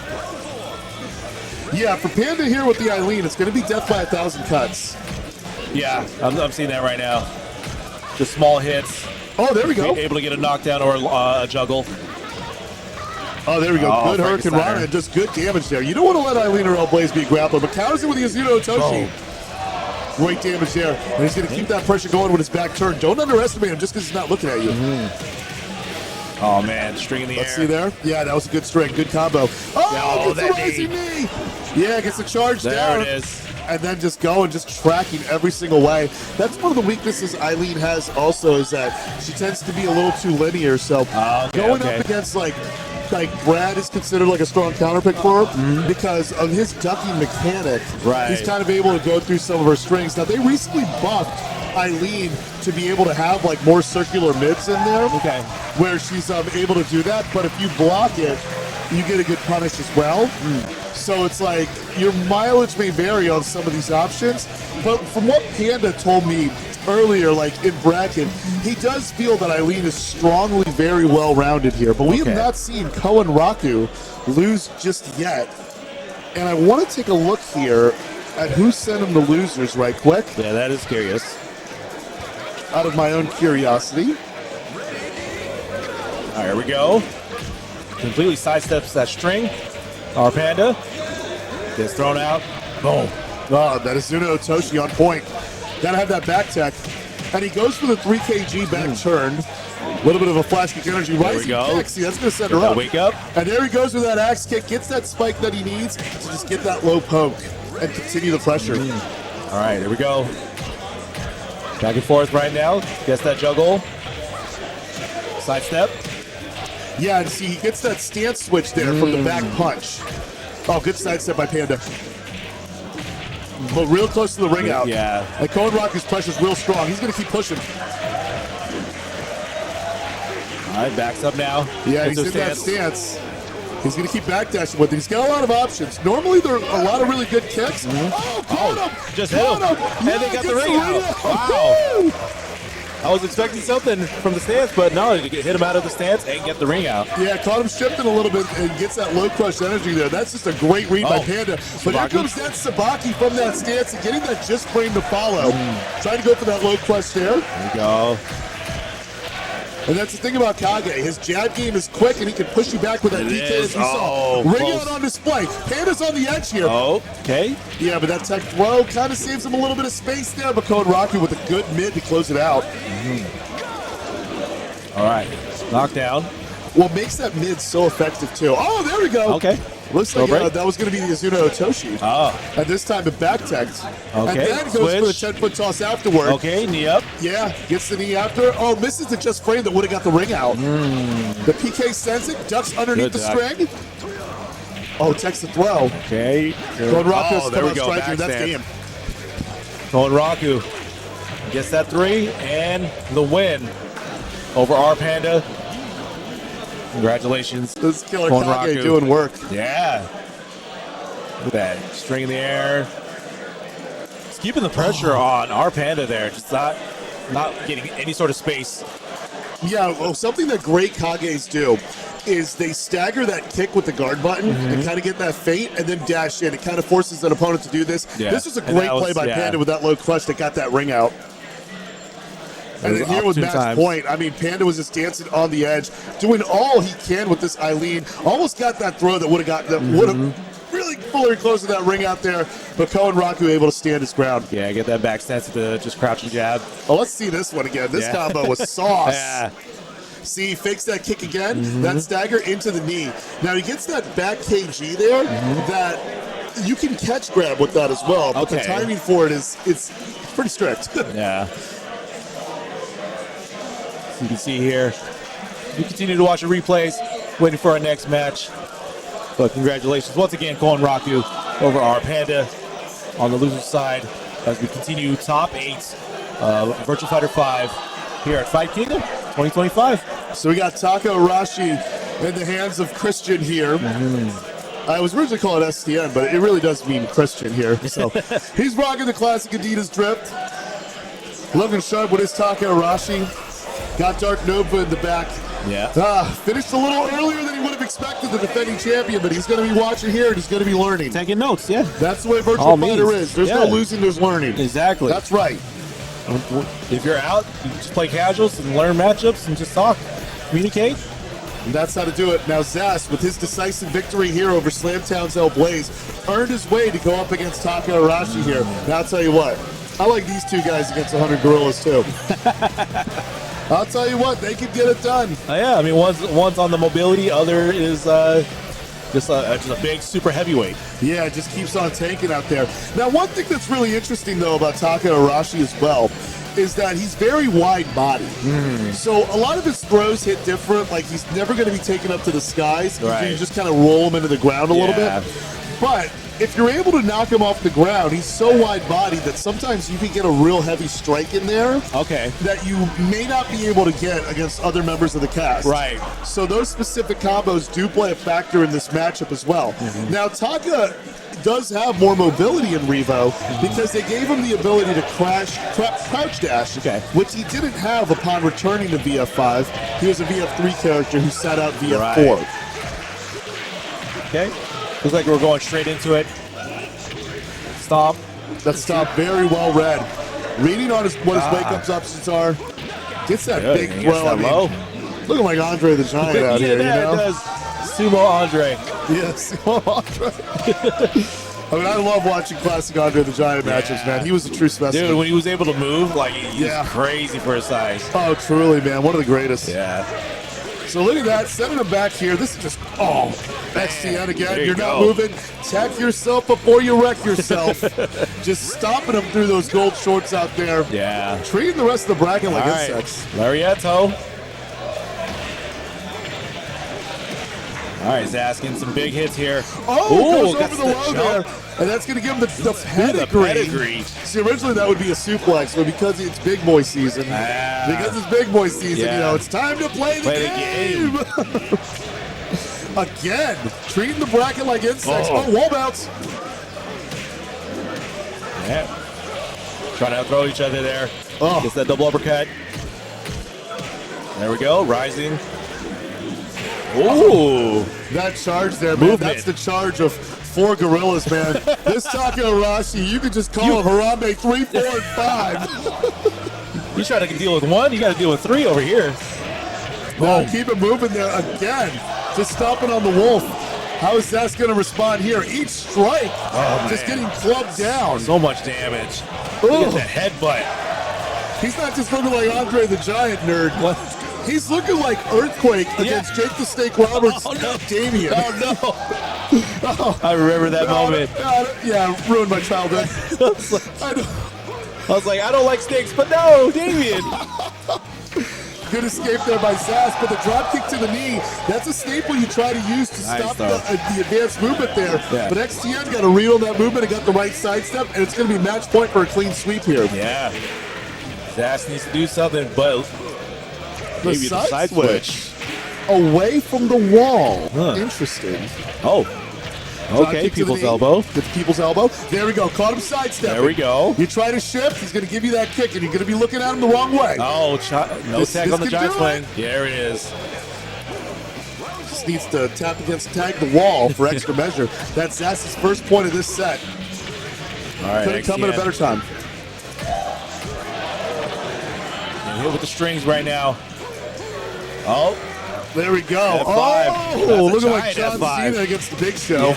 Yeah, for Panda here with the Eileen, it's going to be death by 1,000 cuts. Yeah, I'm seeing that right now. Just small hits. Oh, there we go. Able to get a knockdown or a juggle. Oh, there we go. Good Hurricane Rana and just good damage there. You don't want to let Eileen or El Blaze be a grappler, but counters it with the Izuna Otoshi. Great damage there. And he's going to keep that pressure going with his back turn. Don't underestimate him just because he's not looking at you. Oh, man. String in the Let's air. see there. Yeah, that was a good string. Good combo. Oh, gets the rising knee. Yeah, gets the charge down. There it is. And then just going, just tracking every single way. That's one of the weaknesses Eileen has also, is that she tends to be a little too linear. So going up against like Brad is considered like a strong counterpick for her because of his ducking mechanic. Right. He's kind of able to go through some of her strings. Now, they recently buffed Eileen to be able to have like more circular mids in there. Okay. Where she's able to do that. But if you block it, you get a good punish as well. So it's like your mileage may vary on some of these options. But from what Panda told me earlier, like in bracket, he does feel that Eileen is strongly very well-rounded here. But we have not seen Ko and Raku lose just yet. And I want to take a look here at who sent him the losers right quick. Yeah, that is curious. Out of my own curiosity. All right, here we go. Completely sidesteps that string. Our Panda gets thrown out. Boom. Oh, that is Zuno Otoshi on point. Gotta have that back tech. And he goes for the 3 kg back turn. A little bit of a flash kick energy. Rising kick. See, that's going to set her up. Wake up. And there he goes with that axe kick. Gets that spike that he needs to just get that low poke and continue the pressure. All right, here we go. Back and forth right now. Gets that juggle. Sidestep. Yeah, and see, he gets that stance switch there from the back punch. Oh, good sidestep by Panda. But real close to the ring out. Yeah. And Ko and Raku's pressure is real strong. He's going to keep pushing. All right, backs up now. Yeah, he's in that stance. He's going to keep backdashing with it. He's got a lot of options. Normally, there are a lot of really good kicks. Oh, caught him! Just hit him. And they got the ring out. Wow. I was expecting something from the stance, but no, you hit him out of the stance and get the ring out. Yeah, caught him shifting a little bit and gets that low crush energy there. That's just a great read by Panda. But here comes that Sabaki from that stance and getting that just frame to follow. Trying to go for that low crush there. There we go. And that's the thing about Kage. His jab game is quick, and he can push you back with that DK as you saw. Ring out on display. Panda's on the edge here. Oh, okay. Yeah, but that tech throw kind of saves him a little bit of space there. But Ko and Raku with a good mid to close it out. All right. Knockdown. What makes that mid so effective, too? Oh, there we go. Okay. Looks like that was going to be the Azuno Otoshi. Oh. And this time it back teched. Okay. And then goes for the 10-foot toss afterward. Okay, knee up. Yeah, gets the knee after. Oh, misses the just frame that would have got the ring out. The PK sends it, ducks underneath the string. Oh, techs the throw. Okay. Ko and Raku's there we go. striking. That's game. Ko and Raku gets that 3 and the win over R Panda. Congratulations. This killer Kage doing work. Yeah. Look at that. String in the air. It's keeping the pressure on our Panda there. Just not getting any sort of space. Yeah, well, something that great Kages do is they stagger that kick with the guard button and kind of get that feint and then dash in. It kind of forces an opponent to do this. Yeah. This was a great play by Panda with that low clutch that got that ring out. And then here with match point, I mean, Panda was just dancing on the edge, doing all he can with this Eileen. Almost got that throw that would have got that would have really fully close to that ring out there. But Ko and Raku able to stand his ground. Yeah, get that back stance with the just crouching jab. Oh, let's see this one again. This combo was sauce. Yeah. See, he fakes that kick again, that stagger into the knee. Now he gets that back KG there that you can catch grab with that as well. But the timing for it it's pretty strict. Yeah. You can see here, we continue to watch the replays, waiting for our next match. But congratulations once again, Ko and Raku over our Panda on the loser side as we continue top 8 Virtua Fighter 5 here at Fight Kingdom 2025. So we got Taka Arashi in the hands of Christian here. I was originally called STN, but it really does mean Christian here. So he's rocking the classic Adidas Drift. Looking sharp with his Taka Arashi. Got Dark Nova in the back. Yeah. Finished a little earlier than he would have expected, the defending champion, but he's going to be watching here and he's going to be learning. Taking notes, yeah. That's the way Virtua Fighter is. There's no losing, there's learning. Exactly. That's right. If you're out, you just play casuals and learn matchups and just talk, communicate. And that's how to do it. Now Zas, with his decisive victory here over Slamtown's El Blaze, earned his way to go up against Taka Arashi here. Now I'll tell you what, I like these two guys against 100 Gorillas too. I'll tell you what, they could get it done. Yeah, I mean, one's on the mobility, other is just a big super heavyweight. Yeah, it just keeps on tanking out there. Now, one thing that's really interesting, though, about Taka Arashi as well is that he's very wide body. So a lot of his throws hit different. Like, he's never going to be taken up to the skies. Right. You just kind of roll him into the ground a little bit. But if you're able to knock him off the ground, he's so wide-bodied that sometimes you can get a real heavy strike in there. Okay. That you may not be able to get against other members of the cast. Right. So those specific combos do play a factor in this matchup as well. Now, Taka does have more mobility in R.E.V.O because they gave him the ability to crouch dash, which he didn't have upon returning to VF5. He was a VF3 character who sat out VF4. Okay. Looks like we're going straight into it. Stop. That stop very well read. Reading on what his wake-up options are. Gets that big throw. I mean, looking like Andre the Giant out here, you know? It does. Sumo Andre. Yes, Sumo Andre. I mean, I love watching classic Andre the Giant matches, man. He was a true specimen. Dude, when he was able to move, like, he's crazy for his size. Oh, truly, man. One of the greatest. Yeah. So look at that, sending him back here. This is just, XTN again. You're not moving. Tech yourself before you wreck yourself. Just stopping him through those gold shorts out there. Yeah. Treating the rest of the bracket like insects. Lariato. All right, Zas getting some big hits here. Goes over the low there. And that's going to give him the pedigree. See, originally that would be a suplex, but because it's big boy season, you know, it's time to play the game. Again, treating the bracket like insects. Wall bounce. Yeah. Trying to throw each other there. Gets that double uppercut. There we go, rising. Ooh. That charge there, man. That's the charge of 4 gorillas, man. This Taka Arashi, you could just call him Harambe 3, 4, and 5. You try to deal with 1, you got to deal with 3 over here. Keep it moving there again. Just stomping on the wolf. How is Zas going to respond here? Each strike, just getting clubbed down. So much damage. Look at that headbutt. He's not just looking like Andre the Giant, nerd. What? He's looking like Earthquake against Jake the Snake Roberts and Damien. I remember that moment. Ruined my childhood. I was like, I don't like snakes, but no, Damien. Good escape there by Zas, but the drop kick to the knee, that's a staple you try to use to stop the advanced movement there. But XTN got a reel on that movement and got the right sidestep, and it's going to be match point for a clean sweep here. Yeah. Zas needs to do something, but the side switch away from the wall. Interesting. Okay, people's elbow. Get the people's elbow. There we go. Caught him sidestepping. There we go. You try to shift, he's going to give you that kick, and you're going to be looking at him the wrong way. No tag on the giant swing. There it is. Just needs to tap against tag the wall for extra measure. That's Zaz's first point of this set. All right, couldn't come at a better time. And hit with the strings right now. There we go. F5. Looking like John Cena against the Big Show.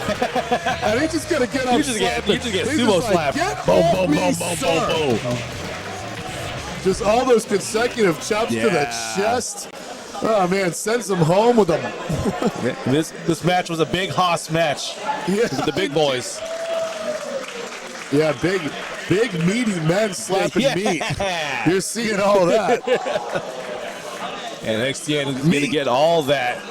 And he's just going to get up slapped. You just get sumo slapped. Boom, boom, boom, boom. Just all those consecutive chops to the chest. Oh, man, sends him home with a... This match was a big Haas match with the big boys. Yeah, big meaty men slapping meat. You're seeing all that. And XTN is going to get all that.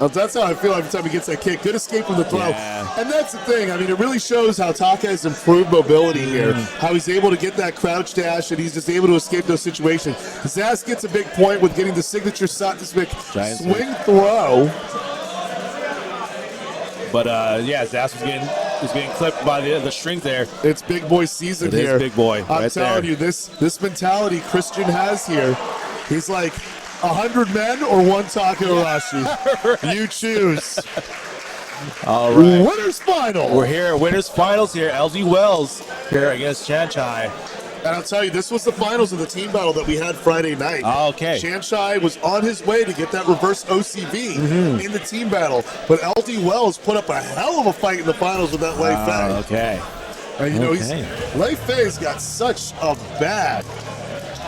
Well, that's how I feel every time he gets that kick. Good escape from the throw. Yeah. And that's the thing. I mean, it really shows how Taka has improved mobility here. How he's able to get that crouch dash, and he's just able to escape those situations. Zas gets a big point with getting the signature swing throw. But, Zas was getting clipped by the strings there. It's big boy season here. It is big boy. I'm telling you, this mentality Christian has here. He's like 100 men or one Taka Arashi. You choose. All right. Winners final. We're here. Winners finals here. LG Wells here against Chanchai. And I'll tell you, this was the finals of the team battle that we had Friday night. Okay. Chanchai was on his way to get that reverse OCV in the team battle. But LG Wells put up a hell of a fight in the finals with that Lei Fei. Okay. And you know, Lei Fei's got such a bad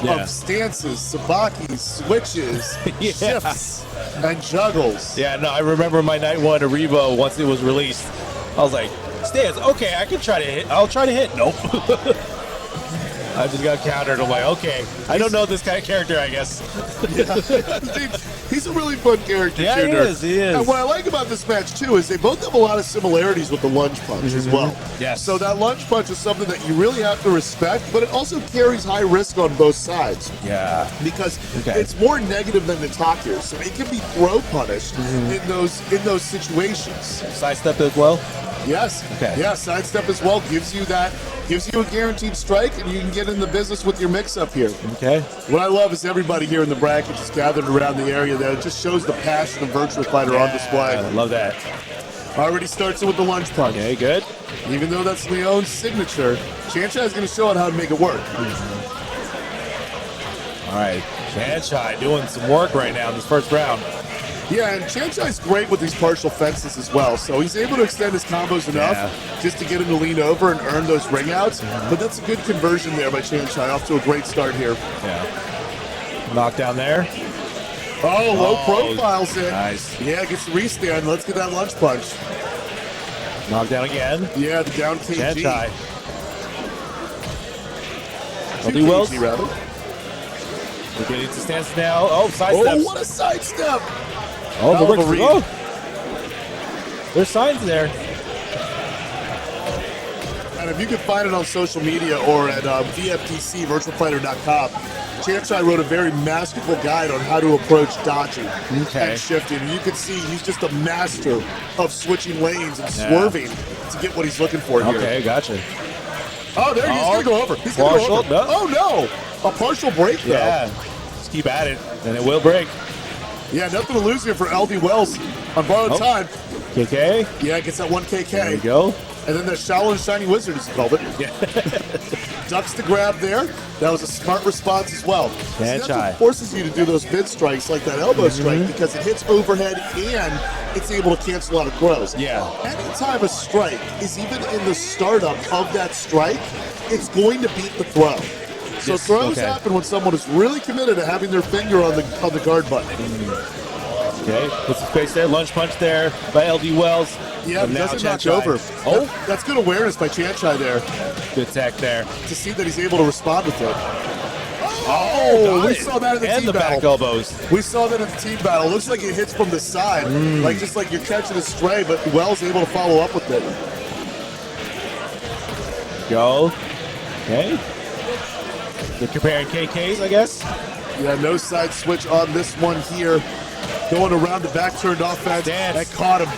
of stances, sabakis, switches, Yeah. shifts, and juggles. Yeah, no, I remember my night one R.E.V.O. once it was released. I was like, stance, okay, I can try to hit. I'll try to hit. Nope. I just got countered. I'm like, okay, I don't know this kind of character, I guess. Dude, he's a really fun character. Yeah, shooter. he is. And what I like about this match too is they both have a lot of similarities with the lunge punch as well. Yes. So that lunge punch is something that you really have to respect, but it also carries high risk on both sides. Yeah. Because it's more negative than the Taku, so it can be throw punished in those situations. Sidestep as well? Yes. Okay. Yeah, sidestep as well gives you a guaranteed strike, and you can get in the business with your mix-up here. Okay. What I love is everybody here in the bracket just gathered around the area there. It just shows the passion of Virtua Fighter on display. I love that. Already starts it with the lunge punch. Okay, good. Even though that's Leon's signature, Chanchai is going to show it how to make it work. All right, Chanchai doing some work right now in this first round. Yeah, and Chanchai's great with these partial fences as well. So he's able to extend his combos enough just to get him to lean over and earn those ring outs. But that's a good conversion there by Chanchai. Off to a great start here. Yeah. Knockdown there. Oh, low profiles it. Nice. Yeah, gets the restand. Let's get that lunge punch. Knockdown again. Yeah, the down KG. Chanchai. 2 LD Wells. KG, rather. We're getting to stance now. Oh, sidesteps. Oh, what a sidestep. Oh, Hell of a read. There's signs there. And if you can find it on social media or at VFTC, virtualfighter.com, Chanchai wrote a very masterful guide on how to approach dodging and shifting. And you can see he's just a master of switching lanes and swerving to get what he's looking for here. Okay, gotcha. Oh, there he is. He's going to go over. He's going to go over. No. Oh, no. A partial break, though. Yeah. Just keep at it, and it will break. Yeah, nothing to lose here for LD Wells on borrowed time. KK. Yeah, gets that 1 KK. There you go. And then the Shaolin Shiny Wizard, as he called it. Yeah. Ducks the grab there. That was a smart response as well. See, that's what forces you to do those mid strikes like that elbow strike because it hits overhead and it's able to cancel out of throws. Yeah. Anytime a strike is even in the startup of that strike, it's going to beat the throw. So throws happen when someone is really committed to having their finger on the guard button. Okay, puts the space there. Lunge punch there by LD Wells. Yeah, doesn't knock over. Oh, that's good awareness by Chanchai there. Good tech there. To see that he's able to respond with it. Oh, we saw that in the team battle. back elbows. We saw that in the team battle. Looks like it hits from the side, just like you're catching a stray, but Wells able to follow up with it. Go. Okay. They're comparing KKs, I guess. Yeah, no side switch on this one here. Going around the back turned offense. That caught him.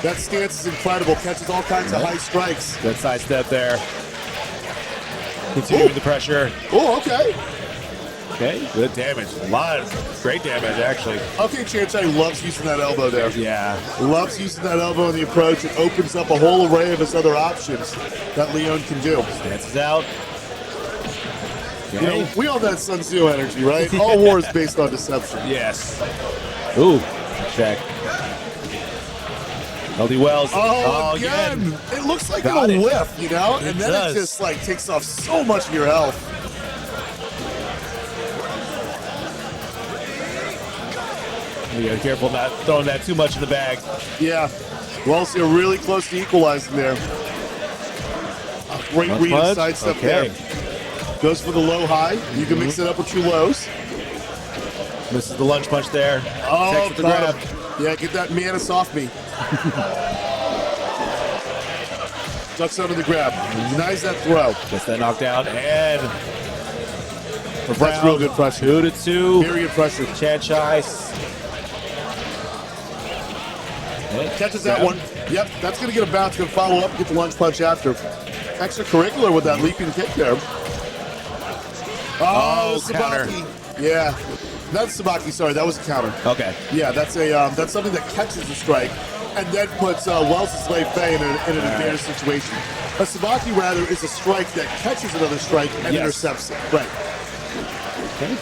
That stance is incredible. Catches all kinds of high strikes. Good sidestep there. Continuing the pressure. Oh, okay. Okay, good damage. A lot of great damage, actually. Okay, Chanchai loves using that elbow there. Yeah. Loves using that elbow in the approach. It opens up a whole array of his other options that Leon can do. Stances out. You know, we all that Sun Tzu energy, right? All war is based on deception. Yes. Ooh, check. LD Wells. Oh, again. It looks like it'll whiff, you know? And then it just like takes off so much of your health. You gotta be careful not throwing that too much in the bag. Yeah. Wells here really close to equalizing there. A great read and sidestep there. Goes for the low high. You can mix it up with 2 lows. Misses the lunge punch there. Oh, the grab. Yeah, get that Manus off me. Ducks under the grab. Denies that throw. Gets that knockdown and that's real good pressure. 2-2. Very good pressure. Chanchai. Catches that one. Yep, that's going to get a bounce. Going to follow up and get the lunge punch after. Extracurricular with that leaping kick there. Oh, Sabaki. Yeah. That's Sabaki, sorry, that was a counter. Okay. Yeah, that's something that catches the strike and then puts Wells' slave Fei in an advantage situation. A Sabaki, rather, is a strike that catches another strike and intercepts it. Right. Okay.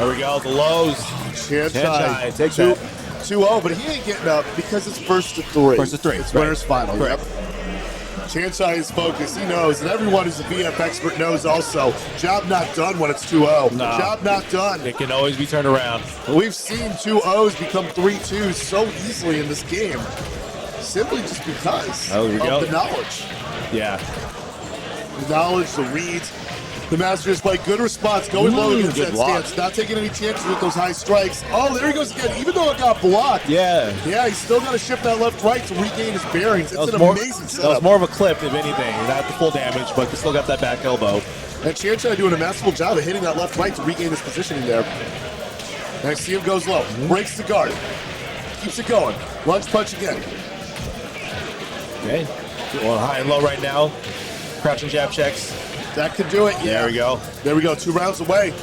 There we go, the lows. Chanchai takes that. 2-0, but he ain't getting up because it's first to 3. First to 3. It's winner's final. Correct. Yep. Chai is focused. He knows, and everyone who's a VF expert knows also. Job not done when it's 2-0. No. Job not done. It can always be turned around. We've seen 2-0s become 3-2s so easily in this game. Simply just because of the knowledge. Yeah. The knowledge, the reads. The Masters play good response, going low against that stance, not taking any chances with those high strikes. Oh, there he goes again, even though it got blocked. Yeah. Yeah, he's still got to shift that left-right to regain his bearings. It's an amazing setup. That was more of a clip, if anything. Not the full damage, but he still got that back elbow. And Chai doing a masterful job of hitting that left-right to regain his positioning there. And I see him goes low, breaks the guard, keeps it going. Lunge punch again. Okay, going high and low right now. Crouching jab checks. That could do it, yeah. There we go. There we go, 2 rounds away.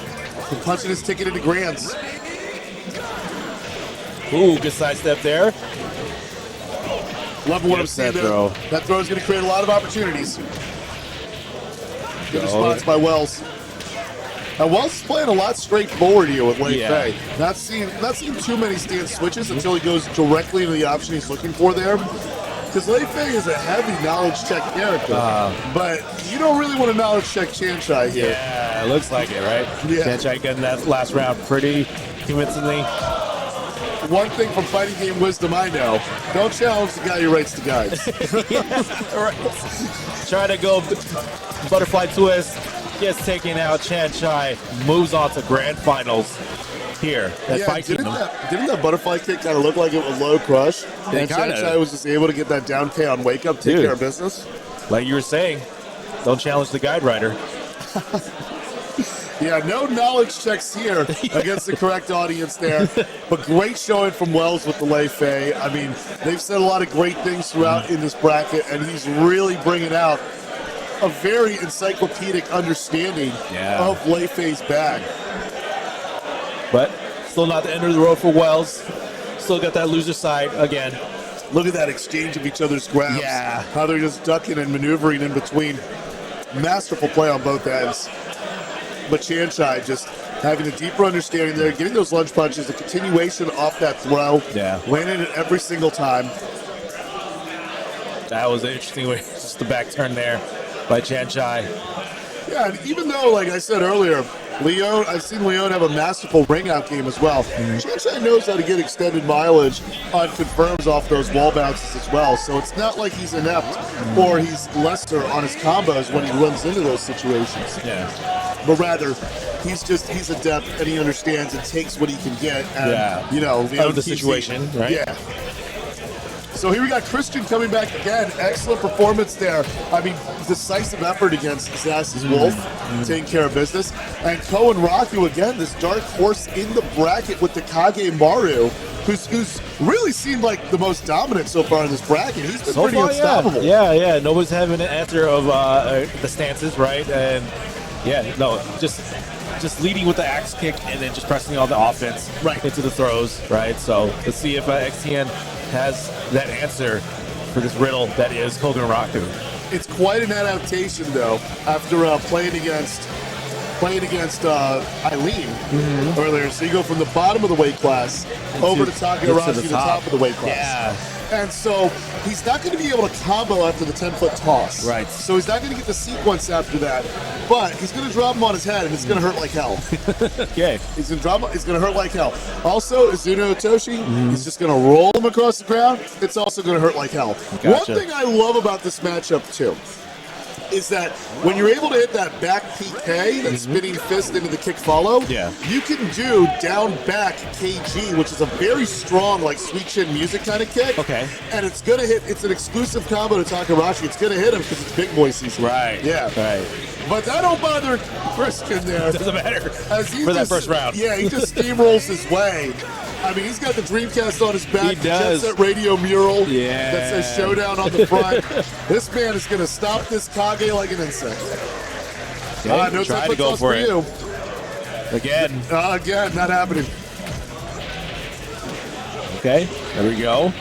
Punching his ticket into grands. Ooh, good sidestep there. Love what I'm seeing there. Throw. That throw is going to create a lot of opportunities. Good response by Wells. And Wells is playing a lot straightforward here with Lei Fei. Not seeing too many stance switches until he goes directly into the option he's looking for there. Because Lei Fei is a heavy knowledge check character, but you don't really want to knowledge check Chai here. Yeah, it looks like it, right? Yeah. Chai getting that last round pretty convincingly. One thing from fighting game wisdom I know, don't challenge the guy who writes the guides. Try to go butterfly twist, gets taken out. Chai moves on to grand finals here at Fight Kingdom. Didn't that butterfly kick kind of look like it was low crush? And Chai was just able to get that down K on wake up, take care of business. Like you were saying, don't challenge the guide writer. Yeah, no knowledge checks here against the correct audience there. But great showing from Wells with the Lei Fei. I mean, they've said a lot of great things throughout in this bracket, and he's really bringing out a very encyclopedic understanding of Lei Fei's bag. But still not the end of the road for Wells. Still got that loser side again. Look at that exchange of each other's grabs. Yeah. How they're just ducking and maneuvering in between. Masterful play on both ends. But Chai just having a deeper understanding there, getting those lunge punches, a continuation off that throw. Yeah. Landing it every single time. That was an interesting way. Just the back turn there by Chai. Yeah, and even though, like I said earlier, I've seen Leon have a masterful ring-out game as well. Chai knows how to get extended mileage on confirms off those wall bounces as well, so it's not like he's inept or he's lesser on his combos when he runs into those situations. Yeah. But rather, he's adept and he understands and takes what he can get. And, you know, out of the situation, right? Yeah. So here we got Christian coming back again. Excellent performance there. I mean, decisive effort against Sass's Wolf, taking care of business. And Ko and Raku again, this dark horse in the bracket with the Kage Maru, who's really seemed like the most dominant so far in this bracket. He's been pretty unstoppable. Yeah. Nobody's having an answer of the stances, right? And just leading with the axe kick and then just pressing on the offense into the throws, right? So let's see if XTN has that answer for this riddle that is Kogan Raku. It's quite an adaptation, though, after playing against Eileen earlier. So you go from the bottom of the weight class over to Takarashi to the top of the weight class. Yeah. And so he's not going to be able to combo after the 10-foot toss. Right. So he's not going to get the sequence after that. But he's going to drop him on his head, and it's going to hurt like hell. Okay. He's going to hurt like hell. Also, Izuno Otoshi, he's just going to roll him across the ground. It's also going to hurt like hell. Gotcha. One thing I love about this matchup, too, is that when you're able to hit that back PK, that spinning fist into the kick follow, you can do down back KG, which is a very strong, like sweet chin music kind of kick. Okay. And it's gonna hit. It's an exclusive combo to Takarashi. It's gonna hit him because it's big boy season. Right. Yeah. Right. But that don't bother Christian there. Doesn't matter As he for that first round. Yeah, he just steamrolls his way. I mean, he's got the Dreamcast on his back, the Jet Set Radio mural that says Showdown on the front. This man is going to stop this Kage like an insect. No try to go for it. You. Again, not happening. Okay, there we go.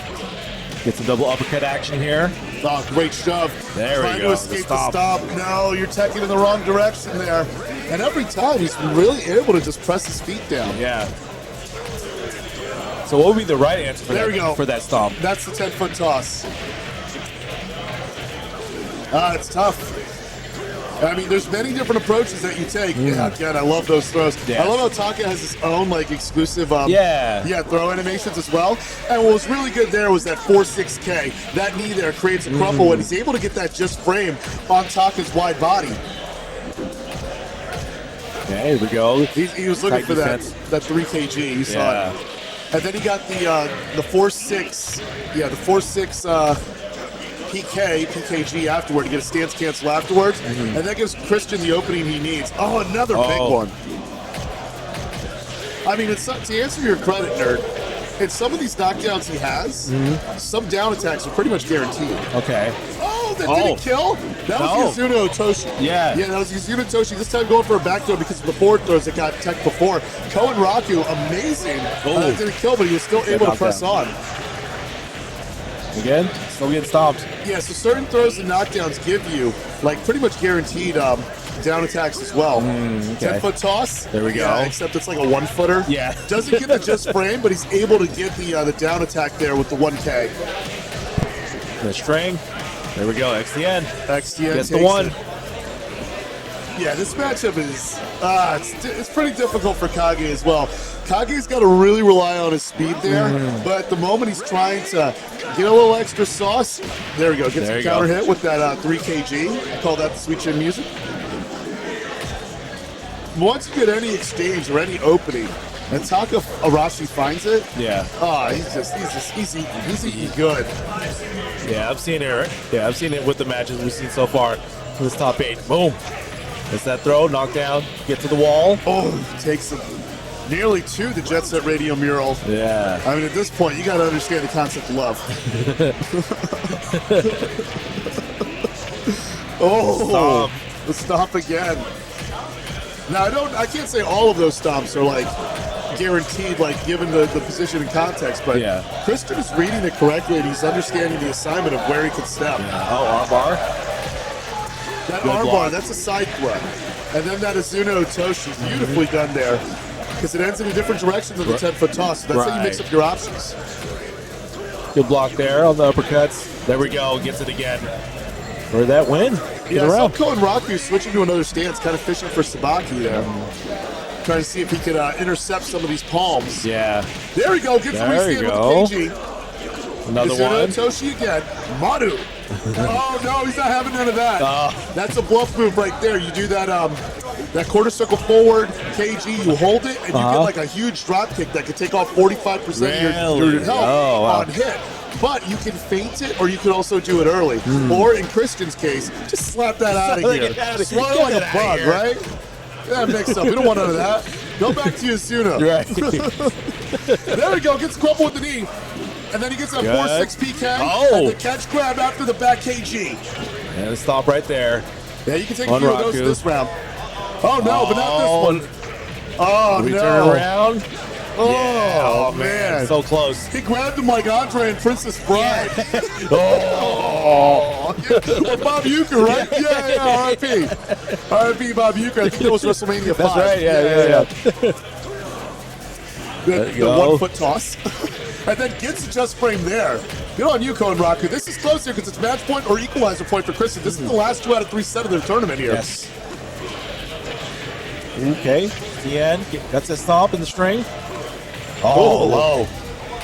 Get some double uppercut action here. Oh, great shove. There we go. Trying to escape the stop. No, you're teching in the wrong direction there. And every time he's really able to just press his feet down. Yeah. So what would be the right answer for there that? We go. For that stomp? That's the 10-foot toss. It's tough. I mean, there's many different approaches that you take. Yeah, again, I love those throws. Yeah. I love how Taka has his own like exclusive Yeah. throw animations as well. And what was really good there was that 4-6K. That knee there creates a crumple, and he's able to get that just frame on Taka's wide body. Okay, here we go. He was looking Tight for defense. that 3 kg. You saw it. And then he got the 4-6, the 4-6 PKG afterward to get a stance cancel afterwards, and that gives Christian the opening he needs. Oh, another big one. I mean, it's to answer your credit, Nerd. In some of these knockdowns he has, some down attacks are pretty much guaranteed. Okay. Oh, that didn't kill? That was Yuzuno Otoshi. Yeah. Yeah, that was Yuzuno Otoshi. This time going for a back throw because of the forward throws that got tech before. Koen Raku, amazing. That didn't kill, but he was still able to press on. Again, still getting stomped. Yeah, so certain throws and knockdowns give you, like, pretty much guaranteed down attacks as well. 10-foot toss. There we go. Yeah, except it's like a 1-footer. Yeah. Doesn't get the just frame, but he's able to get the down attack there with the 1K. The string. There we go. XTN. XTN Gets takes the one. it. Yeah, this matchup is it's pretty difficult for Kage as well. Kage's got to really rely on his speed there, but at the moment he's trying to get a little extra sauce. There we go. Gets a counter hit with that 3 kg. I call that the sweet chin music. Once you get any exchange or any opening, and Taka Arashi finds it, he's eating good. Yeah, I've seen it. Yeah, I've seen it with the matches we've seen so far. This top 8. Boom. It's that throw, knockdown, get to the wall. Oh, takes him nearly to the Jet Set Radio mural. Yeah. I mean, at this point, you got to understand the concept of love. Stomp. The stomp again. Now, I can't say all of those stomps are like guaranteed, like given the position and context, but Christian is reading it correctly and he's understanding the assignment of where he can step. Oh, armbar. That Good armbar, block. that's a side threat. And then that Azuno Toshi, beautifully done there. Because it ends in a different direction than the 10-foot toss. So that's how you mix up your options. Good block there on the uppercuts. There we go. Gets it again. For that win. Yeah, I saw Koen Raku switching to another stance, kind of fishing for Sabaki there. Trying to see if he could intercept some of these palms. Yeah. There we go. Gets the restand with the KG. Another Azuno one. Toshi again. Manu. Oh, no, he's not having none of that. That's a bluff move right there. You do that that quarter circle forward, KG, you hold it, and you get like a huge drop kick that could take off 45% of your health on hit. But you can feint it, or you can also do it early. Or in Christian's case, just slap that out of here. Swallow like a bug, right? Yeah, mix up. We don't want none of that. Go back to Yuzuno. Right. There we go. Gets crumpled with the knee. And then he gets a 4-6 PK. And the catch grab after the back KG. And stop right there. Yeah, you can take a few of those this round. Oh, no, but not this one. Oh, we no. turn around. Oh, man. So close. He grabbed him like Andre and Princess Bride. Oh. Or Bob Uecker, right? Yeah, R.I.P. R.I.P. Bob Uecker. I think that was WrestleMania 5. That's right, yeah. The 1-foot toss. And then gets the just frame there. Good on you, Koen Raku. This is close here because it's match point or equalizer point for Christian. This is the last 2 out of 3 set of their tournament here. Yes. Okay. The end. That's a stomp in the string. Oh, low.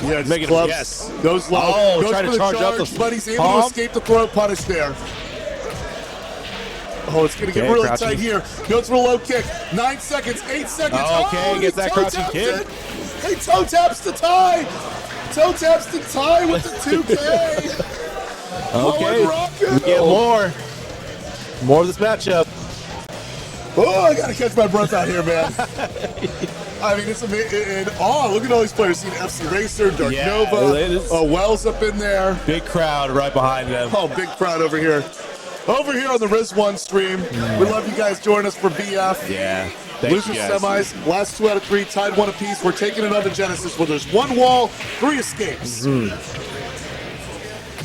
Yeah, it's Making clubs. yes. Goes low. Oh, goes trying for to the charge up the but he's able palm. to escape the throw punish there. Oh, it's going to get really tight here. Goes for a low kick. 9 seconds, 8 seconds. Okay, gets that crouching kick. He toe taps the tie. Toe taps the tie with the 2K. Okay, we get more. More of this matchup. Oh, I got to catch my breath out here, man. I mean, it's amazing. Oh, look at all these players. Seen FC Racer, Dark Nova, Wells up in there. Big crowd right behind them. Oh, big crowd over here. Over here on the RIZ1 stream. We love you guys joining us for BF. Yeah. Loser semis, last 2 out of 3, tied 1 apiece. We're taking another Genesis where there's 1 wall, 3 escapes.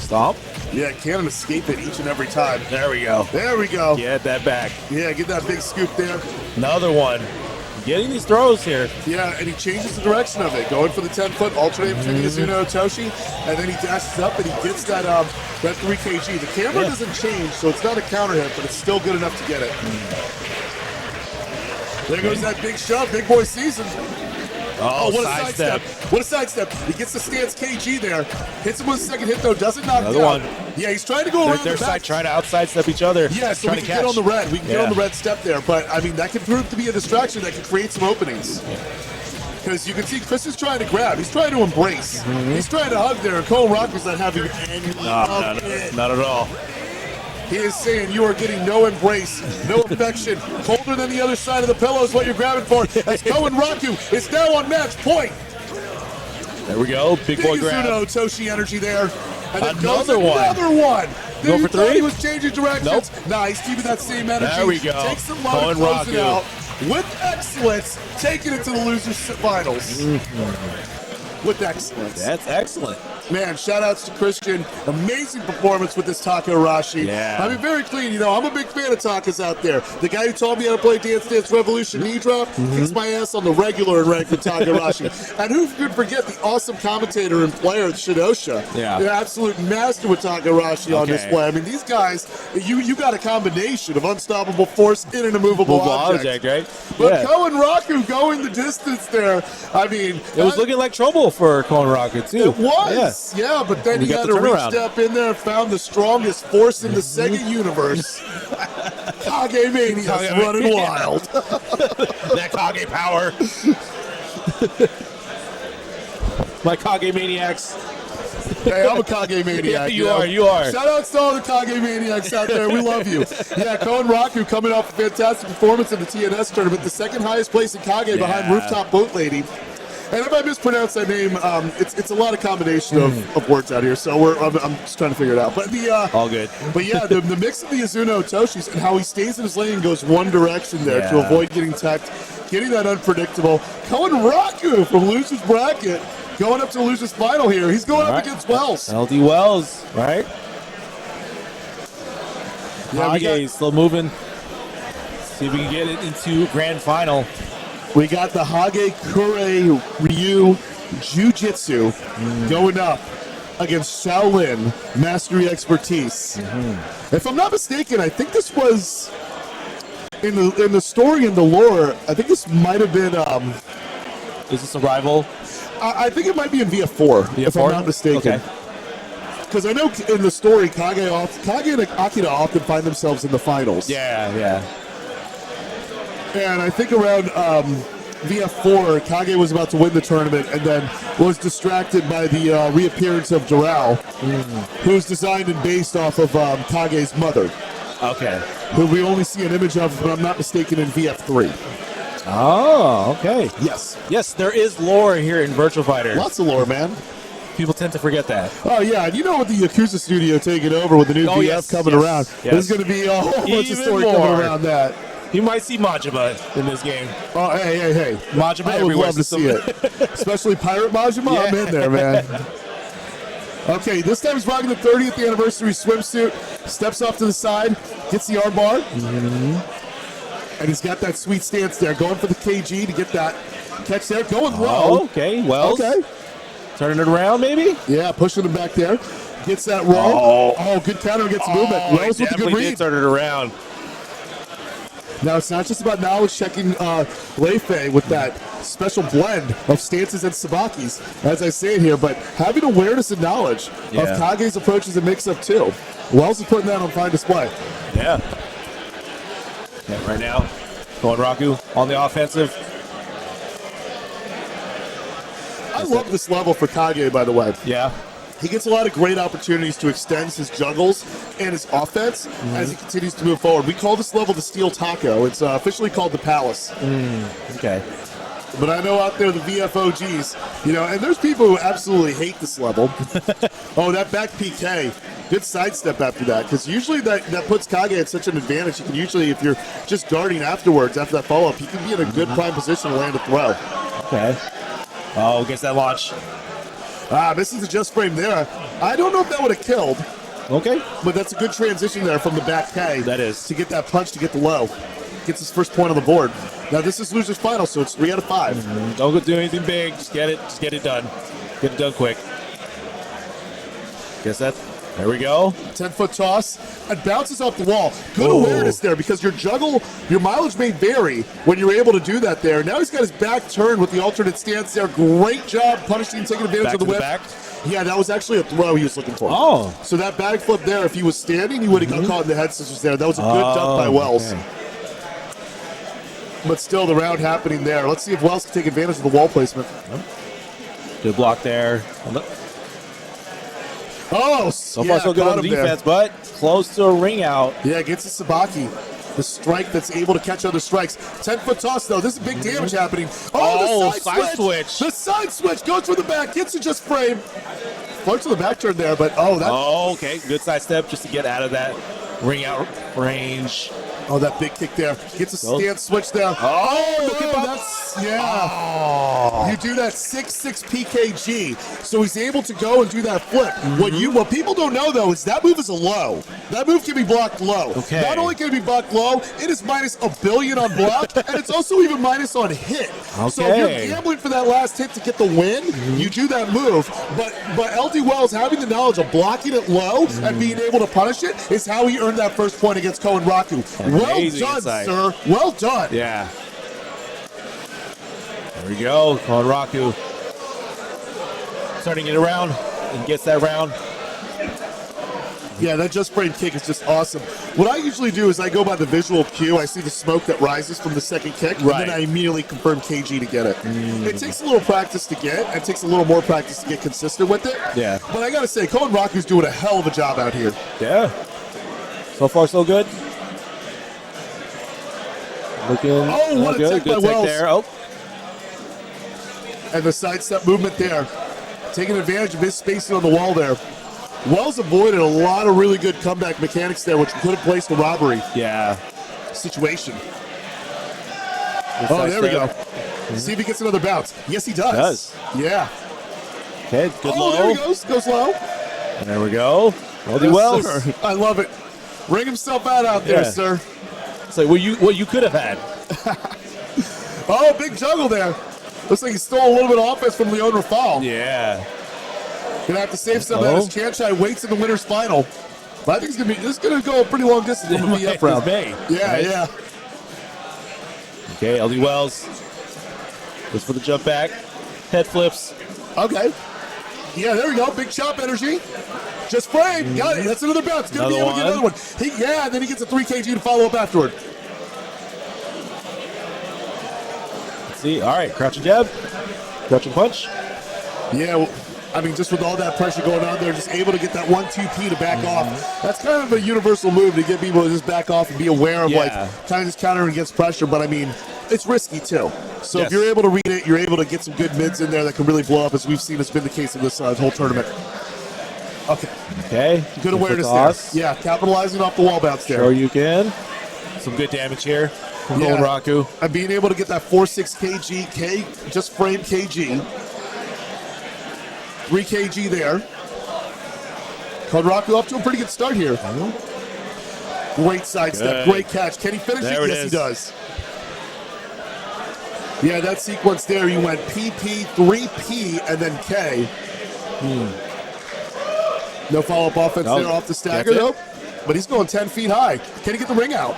Stop. Yeah, can't escape it each and every time. There we go. There we go. Get that back. Yeah, get that big scoop there. Another one. Getting these throws here. Yeah, and he changes the direction of it, going for the 10-foot, alternating between the Azuno Toshi, and then he dashes up and he gets that 3 kg. The camera doesn't change, so it's not a counter hit, but it's still good enough to get it. There goes that big shove, big boy season. Oh, what a sidestep. What a sidestep. He gets the stance KG there. Hits him with a second hit, though. Doesn't knock Another down. one. Yeah, he's trying to go around They're the back. trying to outside step each other. Yeah, so trying we to can get catch. on the red. We can get on the Yeah. red step there. But, I mean, that can prove to be a distraction that can create some openings. Because you can see Chris is trying to grab. He's trying to embrace. He's trying to hug there. Cole Rocker's not having any of it. Not at all. He is saying you are getting no embrace, no affection. Colder than the other side of the pillow is what you're grabbing for. As Koen Raku is now on match point. There we go. Big boy grab. Azuno Toshi energy there. And then Another goes one. another one. Go You for thought three? He was changing directions. Nope. Nah, he's keeping that same energy. There we go. Takes some low Koen and close it Raku. out. With excellence, taking it to the losers finals. With excellence. That's excellent. Man, shout outs to Christian. Amazing performance with this Taka Arashi. Yeah. I mean, very clean. You know, I'm a big fan of Takas out there. The guy who taught me how to play Dance Dance Revolution knee drop kicks my ass on the regular in rank with Taka Arashi. And who could forget the awesome commentator and player, Shidosha? Yeah. The absolute master with Taka Arashi on Okay. display. I mean, these guys, you got a combination of unstoppable force in an immovable object. Right? But Koen Raku going the distance there. I mean, It was looking like trouble for Koen Rocket, too. it was, yeah, but then We he got had the to reach turnaround. up in there and found the strongest force in the Sega universe. Kage Mania's running wild. That Kage power. My Kage Maniacs. Hey, I'm a Kage Maniac. Yeah, you know? are, you are. Shout out to all the Kage Maniacs out there. We love you. Yeah, Koen Raku coming off a fantastic performance in the TNS tournament, the second highest place in Kage behind Rooftop Boat Lady. And if I mispronounce that name, it's a lot of combination of words out here, so I'm just trying to figure it out. But All good. But yeah, the mix of the Azuno Toshis and how he stays in his lane and goes one direction there to avoid getting teched, getting that unpredictable. Koen Raku from Loser's Bracket going up to Loser's Final here. He's going up against Wells. LD Wells, right? Yeah, we Kage still moving. See if we can get it into grand final. We got the Hage Kure Ryu Jiu-Jitsu going up against Shaolin Mastery Expertise. If I'm not mistaken, I think this was in the story and the lore. I think this might have been. Is this a rival? I think it might be in VF4, if I'm not mistaken. Okay. Because I know in the story, Kage and Akira often find themselves in the finals. Yeah. And I think around VF4, Kage was about to win the tournament and then was distracted by the reappearance of Doral, who's designed and based off of Kage's mother, Okay. who we only see an image of, if I'm not mistaken, in VF3. Oh, okay. Yes. Yes, there is lore here in Virtua Fighter. Lots of lore, man. People tend to forget that. Oh, yeah. And you know, with the Yakuza studio taking over with the new VF coming around, there's going to be a whole bunch of Even story more. coming around that. You might see Majima in this game. Oh, hey. Majima I would everywhere. love to see it. Especially Pirate Majima. I'm in there, man. Okay, this time he's rocking the 30th anniversary swimsuit. Steps off to the side, gets the arm bar. And he's got that sweet stance there, going for the KG to get that catch there. Going low. Okay, Wells. Okay. Turning it around, maybe? Yeah, pushing him back there. Gets that roll. Oh, good counter, gets movement. Wells with a good read. Turn it around. Now, it's not just about knowledge checking Leifei with that special blend of stances and sabakis, as I say it here, but having awareness and knowledge of Kage's approaches and mix-up, too. Wells is putting that on fine display. Yeah, right now, Koen Raku on the offensive. I love this level for Kage, by the way. Yeah. He gets a lot of great opportunities to extend his juggles and his offense as he continues to move forward. We call this level the Steel Taco. It's officially called the Palace. Okay. But I know out there the VFOGs, you know, and there's people who absolutely hate this level. Oh, that back PK. Good sidestep after that, because usually that puts Kage at such an advantage. You can usually, if you're just guarding afterwards, after that follow-up, he can be in a good prime position to land a throw. Okay. Oh, gets that launch. Misses the just frame there. I don't know if that would have killed. Okay. But that's a good transition there from the back K. That is. To get that punch to get the low. gets his first point on the board. Now this is loser's final, so it's 3 out of 5. Don't go do anything big. Just get it done. Get it done quick. Guess that. There we go. 10-foot toss and bounces off the wall. Good awareness there because your mileage may vary when you're able to do that there. Now he's got his back turned with the alternate stance there. Great job punishing, taking advantage of the whip. Back. Yeah, that was actually a throw he was looking for. Oh. So that back flip there, if he was standing, he would have got caught in the head scissors there. That was a good dunk by Wells. Okay. But still, the round happening there. Let's see if Wells can take advantage of the wall placement. Good block there. Oh, So far so good on the defense, but close to a ring out. Yeah, gets the Sabaki. The strike that's able to catch other strikes. 10-foot toss, though. This is big damage happening. Oh, the side switch. The side switch goes for the back. Gets it just frame. Floats to the back turn there, but okay. Good side step just to get out of that ring out range. Oh, that big kick there. Gets a stance switch there. You do that 6'6" PKG. So he's able to go and do that flip. What people don't know, though, is that move is a low. That move can be blocked low. Okay. Not only can it be blocked low, it is minus $1 billion on block, and it's also even minus on hit. Okay. So if you're gambling for that last hit to get the win, you do that move. But LD Wells having the knowledge of blocking it low and being able to punish it is how he earned that first point against Koen Raku. Well done, sir. Well done. Yeah. There we go. Koen Raku turning it around and gets that round. Yeah, that just frame kick is just awesome. What I usually do is I go by the visual cue. I see the smoke that rises from the second kick, and then I immediately confirm KG to get it. It takes a little practice to get. It takes a little more practice to get consistent with it. Yeah. But I got to say, Koen Raku's doing a hell of a job out here. Yeah. So far, so good. Looking what a good. tech by Good Wells. there. Oh. And the sidestep movement there. Taking advantage of his spacing on the wall there. Wells avoided a lot of really good comeback mechanics there, which could have placed a robbery situation. There we go. See if he gets another bounce. Yes, he does. Yeah. Okay, good low. There he goes. Goes low. And there we go. Wells. I love it. Ring himself out there, sir. It's like what you could have had. Big juggle there. Looks like he stole a little bit of offense from Leon Rafal. Yeah. Gonna have to save some of that as Chanchai waits in the winner's final. But I think this is gonna go a pretty long distance from the VF round. Yeah. Okay, LD Wells goes for the jump back. Head flips. Okay. Yeah, there we go. Big chop energy. Just frame. Got it. That's another bounce. Gonna be able to get another one. And then he gets a 3 kg to follow up afterward. Let's see. All right, crouching jab. Crouching punch. Yeah, well, I mean, just with all that pressure going on there, just able to get that 1-2P to back off. That's kind of a universal move to get people to just back off and be aware of, kind of just countering against pressure. But, I mean, it's risky, too. So if you're able to read it, you're able to get some good mids in there that can really blow up, as we've seen has been the case in this whole tournament. Okay. Good awareness there. Yeah, capitalizing off the wall bounce there. Sure you can. Some good damage here from Koen Raku. And being able to get that 4-6 kg, just frame kg. 3 kg there. Koen Raku up to a pretty good start here. Great sidestep, great catch. Can he finish it? Yes, he does. Yeah, that sequence there, you went PP, 3P, and then K. No follow-up offense there off the stagger, though. But he's going 10 feet high. Can he get the ring out?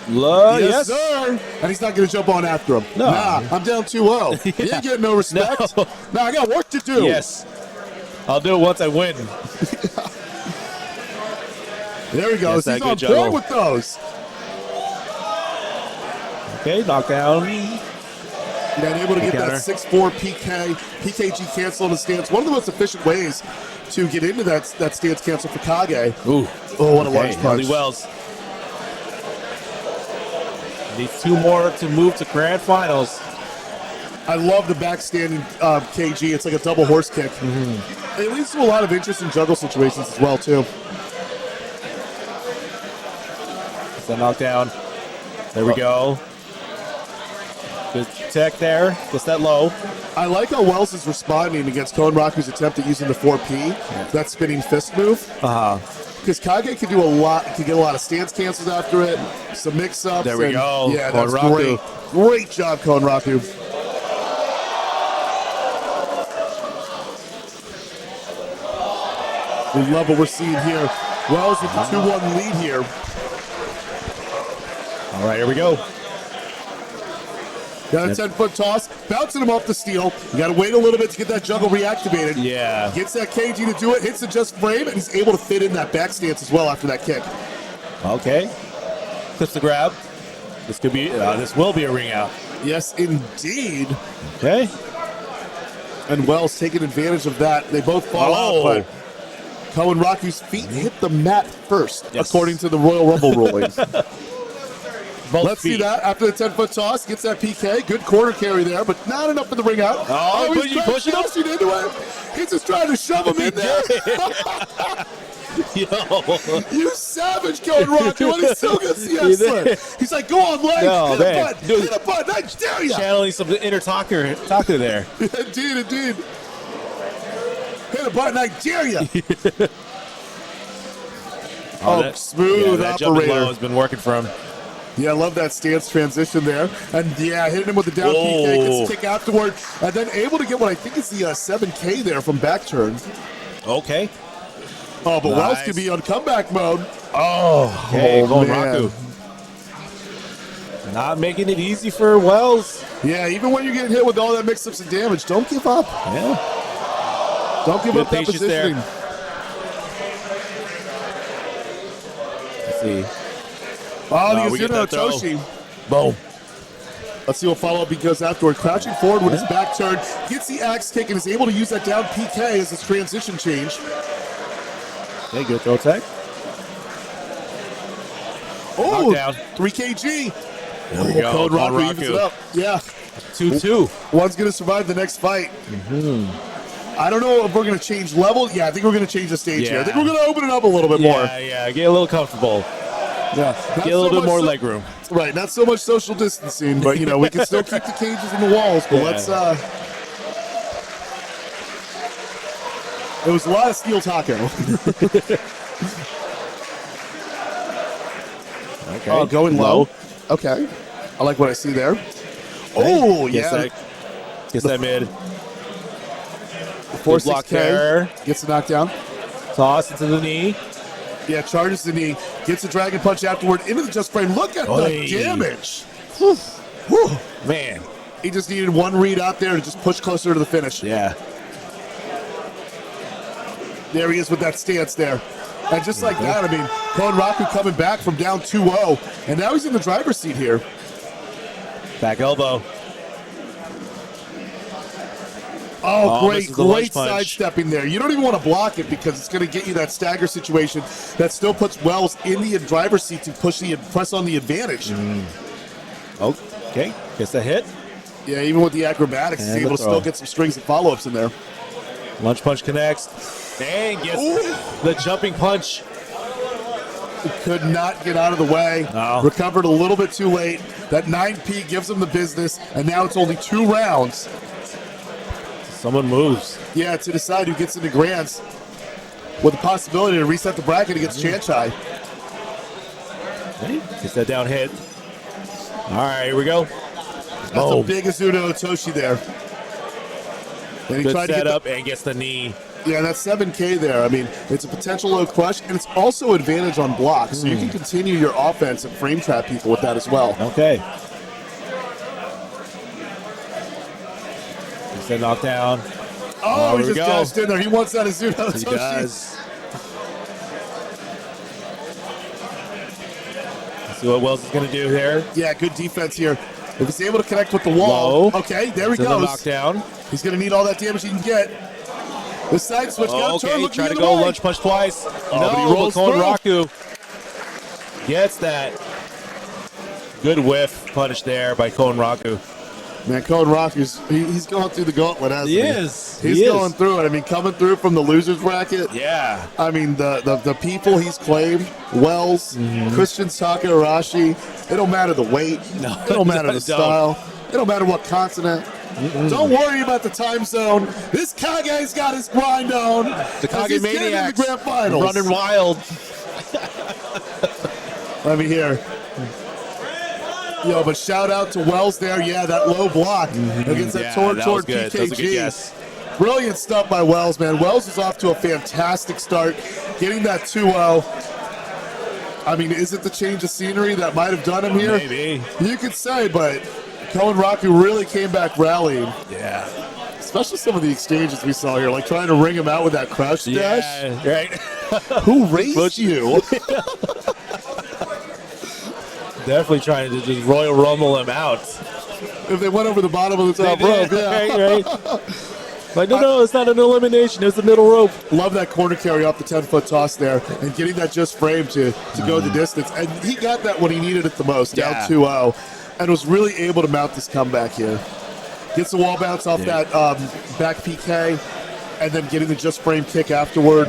Yes, sir. And he's not going to jump on after him. No. Nah, I'm down 2-0. He ain't getting no respect. No, I got work to do. Yes. I'll do it once I win. There he goes. He's on board with those. Okay, knockdown. Yeah, able to get that 6-4 PKG cancel in the stance. One of the most efficient ways to get into that stance cancel for Kage. Ooh. Oh, what a large punch. LD Wells needs 2 more to move to grand finals. I love the backstanding KG. It's like a double horse kick. It leads to a lot of interest in juggle situations as well, too. It's a knockdown. There we go. Good tech there. Gets that low. I like how Wells is responding against Koen Raku's attempt at using the 4P, that spinning fist move. because Kage can do a lot, can get a lot of stance cancels after it, some mix-ups. There we go. Yeah, that's Konraku. great. Great job, Konraku. We love what we're seeing here. Wells with the 2-1 lead here. All right, here we go. Got a 10-foot toss, bouncing him off the steel. You got to wait a little bit to get that juggle reactivated. Yeah. Gets that KG to do it, hits the just frame, and he's able to fit in that back stance as well after that kick. Okay. Clips the grab. This could be. This will be a ring out. Yes, indeed. Okay. And Wells taking advantage of that. They both fall out, but Konraku's feet hit the mat first, according to the Royal Rumble rulings. Let's see that after the 10-foot toss. Gets that PK. Good quarter carry there, but not enough for the ring out. He's pushing into it. He's just trying to shove him in there. Yo. You savage, Konraku, and he still gets the excellent. He's like, go on, leg. No, hit the butt. I dare you. Channeling some inner talker there. Indeed. Hit a button, I dare you. Smooth that jumping low operator. has been working for him. Yeah, I love that stance transition there. And yeah, hitting him with the down PK, gets a kick afterward, and then able to get what I think is the 7K there from back turn. Okay. Oh, but Wells could be on comeback mode. Okay, man. Not making it easy for Wells. Yeah, even when you're getting hit with all that mix-ups and damage, don't give up. Yeah. Don't give up that patience positioning. there. Let's see. Oh, we the get that throw. Toshi. Boom. Let's see what follow-up he goes afterward. Crouching forward with his back turn, gets the axe kick, and is able to use that down PK as his transition change. Okay, good throw tech. Oh, Knockdown. 3 kg. There we go. Konraku evens it up. Yeah. 2-2. One's going to survive the next fight. I don't know if we're going to change level. Yeah, I think we're going to change the stage here. I think we're going to open it up a little bit more. Yeah, get a little comfortable. Yeah. Get a little bit more leg room. Right, not so much social distancing, but, you know, we can still keep the cages in the walls. But let's, it was a lot of steel taco. Okay. Oh, going low. Okay. I like what I see there. Oh, yeah. Gets that mid. 4-6 block there. Gets a knockdown. Toss into the knee. Yeah, charges the knee. Gets a dragon punch afterward into the just frame. Look at the damage. Whew. Man. He just needed one read out there to just push closer to the finish. Yeah. There he is with that stance there. And just like that, I mean, Konraku coming back from down 2-0, and now he's in the driver's seat here. Back elbow. Oh, great punch. sidestepping there. You don't even want to block it because it's going to get you that stagger situation that still puts Wells in the driver's seat to press on the advantage. Okay, gets the hit. Yeah, even with the acrobatics, he's able to still get some strings and follow-ups in there. Lunge punch connects. And gets the jumping punch. Could not get out of the way. No. Recovered a little bit too late. That 9P gives him the business, and now it's only 2 rounds. Someone moves. Yeah, to decide who gets into Grands with the possibility to reset the bracket against Chanchai. Gets that down hit. All right, here we go. That's a big Azuno Otoshi there. And he Good tried to get setup and gets the knee. Yeah, that's 7K there. I mean, it's a potential low crush, and it's also advantage on blocks, so you can continue your offense and frame trap people with that as well. Okay. Gets that knockdown. Oh, he just dashed in there. He wants that Azuno Otoshi. He does. Let's see what Wells is going to do here. Yeah, good defense here. If he's able to connect with the wall. Low. Okay, there he To the goes. knockdown. He's going to need all that damage he can get. The side switch. Okay, try to go lunge punch twice. But he rolls Konraku gets that. Good whiff punish there by Konraku. Man, Konraku's he's going through the gauntlet, hasn't he? He is. He's going through it. I mean, coming through from the losers bracket. Yeah. I mean, the people he's claimed, Wells, Christian Takahashi, it don't matter the weight. No, it don't matter the style. It don't matter what continent. Don't worry about the time zone. This Kage's got his grind on. The Kage Maniacs in the grand finals. running wild. Let me hear. Yo, but shout out to Wells there. Yeah, that low block against that toward that was good. PKG. That was a good guess. Brilliant stuff by Wells, man. Wells is off to a fantastic start, getting that 2-0. I mean, is it the change of scenery that might have done him here? Maybe. You could say, but Koen Raku really came back rallying. Yeah. Especially some of the exchanges we saw here, like trying to ring him out with that crouch dash. Yeah, right. Who raised you? Definitely trying to just Royal Rumble him out. If they went over the bottom of the top rope, yeah. Right. Like, no, it's not an elimination. It's the middle rope. Love that corner carry off the 10-foot toss there and getting that just frame to go the distance. And he got that when he needed it the most, down 2-0, and was really able to mount this comeback here. Gets the wall bounce off that back PK, and then getting the just frame kick afterward.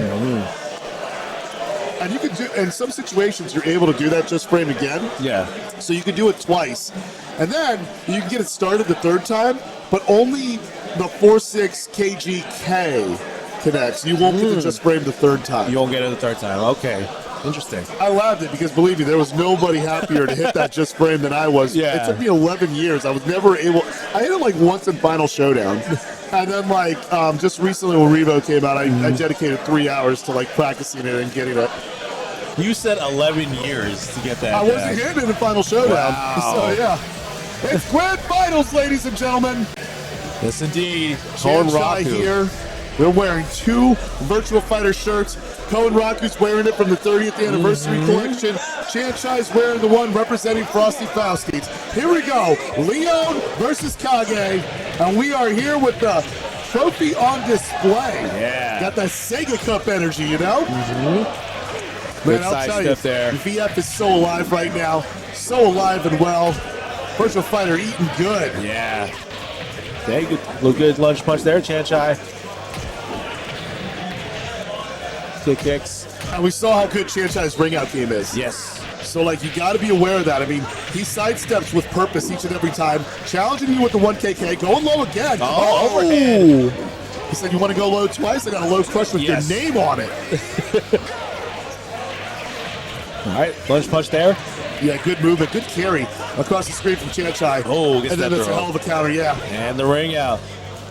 And you can do, in some situations, you're able to do that just frame again. Yeah. So you can do it twice. And then you can get it started the third time, but only the 4-6 KGK connects. You won't get the just frame the third time. You won't get it the third time. Okay. Interesting. I laughed it because, believe me, there was nobody happier to hit that just frame than I was. Yeah. It took me 11 years. I was never able. I hit it like once in Final Showdown. And then, like, just recently when R.E.V.O came out, I dedicated 3 hours to, like, practicing it and getting it. You said 11 years to get that. I wasn't hitting it in Final Showdown. Wow. So, yeah. It's Grand Finals, ladies and gentlemen. Yes, indeed. Koen Janshai Raku here. We're wearing 2 Virtua Fighter shirts. Koen Raku's wearing it from the 30th anniversary collection. Janshai's wearing the one representing Frosty Fausti's. Here we go. Leon versus Kage. And we are here with the trophy on display. Yeah. Got that Sega Cup energy, you know? Good Man, I'll side tell you, step there. VF is so alive right now. So alive and well. Virtua Fighter eating good. Yeah. Okay, good lunge punch there, Janshai. Kick kicks. And we saw how good Janshai's ring out game is. Yes. So, like, you got to be aware of that. I mean, he sidesteps with purpose each and every time, challenging you with the 1KK, going low again. Overhead. He said, you want to go low twice? I got a low crush with your name on it. All right, lunge punch there. Yeah, good movement, good carry across the screen from Janshai. Oh, gets and then that that's a throw. hell of a counter, yeah. And the ring out.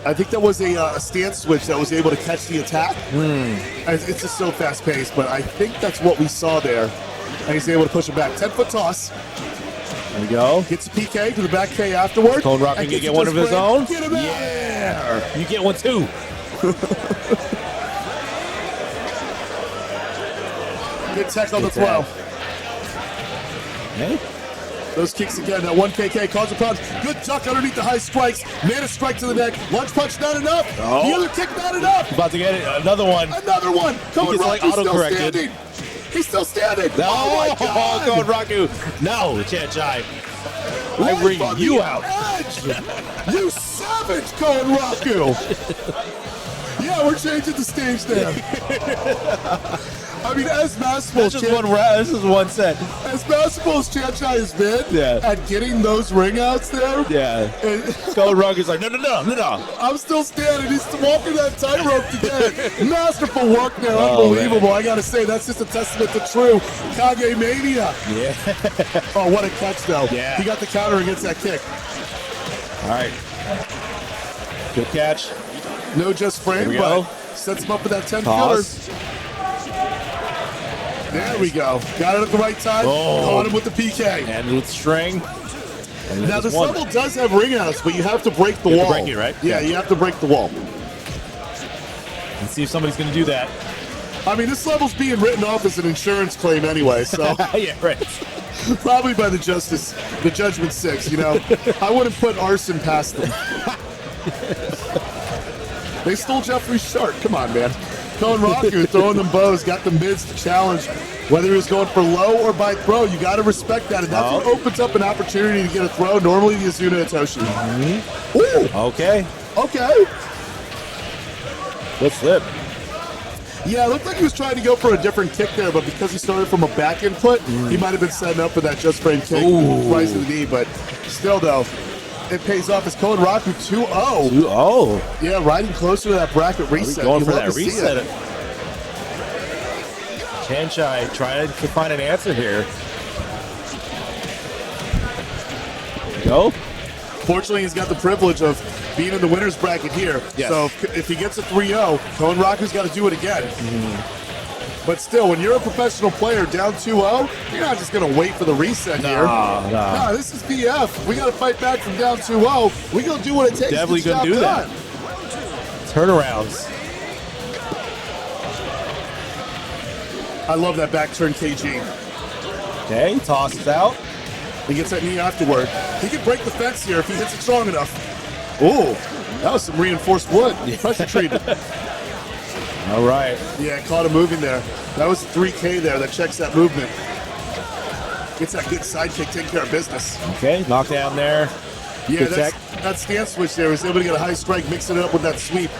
I think that was a stance switch that was able to catch the attack. It's just so fast-paced, but I think that's what we saw there. And he's able to push him back. 10-foot toss. There we go. Gets a PK to the back K afterward. Koen Raku can get one of his own. Get him out. Yeah. You get one too. Good tech on the throw. Okay. Those kicks again. That 1KK cause a punch. Good duck underneath the high strikes. Man a strike to the neck. Lunge punch not enough. Oh. The other kick not enough. About to get it. Another one. Another one. Koen He's like Raku's still auto-corrected. standing. He's still standing. Oh, my God. Koen Raku. No, Janshai. I Life bring on you the out. Edge. You savage, Koen Raku. Yeah, we're changing the stage there. I mean, as masterful That's just one round. This is one set. as masterful as Janshai has been at getting those ring outs there. Yeah. And Koen Raku's like, no. I'm still standing. He's walking that tightrope today. Masterful work there. Oh, Unbelievable. man. I got to say, that's just a testament to true Kage Mania. Yeah. Oh, what a catch, though. Yeah. He got the counter against that kick. All right. Good catch. No just frame, Here we but go. sets him up with that 10 Toss. killer. There we go. Got it at the right time. Oh. Caught him with the PK. And with string. And Now, this this one. level does have ring outs, but you have to break the You have wall. to break it, right? Yeah, Yeah. you have to break the wall. Let's see if somebody's going to do that. I mean, this level's being written off as an insurance claim anyway, so Yeah, right. probably by the Judgment 6, you know. I wouldn't put arson past them. They stole Jeffrey Shark. Come on, man. Koen Raku throwing them bows, got the mids to challenge. Whether he was going for low or by throw, you got to respect that. And that's what opens up an opportunity to get a throw. Normally, the Azuna Itoshi. Ooh, Okay. okay. Good flip. Yeah, it looked like he was trying to go for a different kick there, but because he started from a back input, he might have been setting up for that just frame kick, rise to the knee. But still, though, it pays off as Koen Raku 2-0. Oh. Yeah, riding closer to that bracket reset. Going You for love that to see reset. it. Janshai trying to find an answer here. Go. Fortunately, he's got the privilege of being in the winner's bracket here. Yes. So if he gets a 3-0, Koen Raku's got to do it again. But still, when you're a professional player down 2-0, you're not just going to wait for the reset here. Nah, this is PF. We got to fight back from down 2-0. We going to do what it takes Definitely to get gonna the do job that. done. Turnarounds. I love that back turn KG. Okay, tosses out. He gets that knee afterward. He can break the fence here if he hits it strong enough. Ooh, that was some reinforced wood. Pressure treated. All right. Yeah, caught him moving there. That was 3K there that checks that movement. Gets that good sidekick taking care of business. Okay, knockdown there. Yeah, Good tech. that stance switch there was able to get a high strike, mixing it up with that sweep.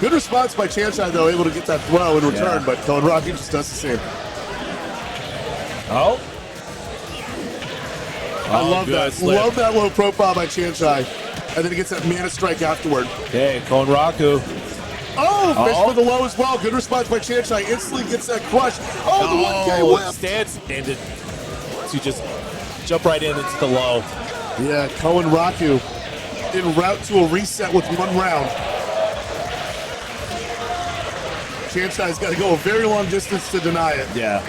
Good response by Chanchai, though, able to get that throw in return, but Koen Raku just does the same. Oh. I love good that. slip. Love that low profile by Chanchai. And then he gets that mana strike afterward. Okay, Koen Raku. Oh, fish for the low as well. Good response by Chanchai. Instantly gets that crush. Oh, the 1K whip. Stance ended to just jump right into the low. Yeah, Koen Raku en route to a reset with 1 round. Chanchai's got to go a very long distance to deny it. Yeah.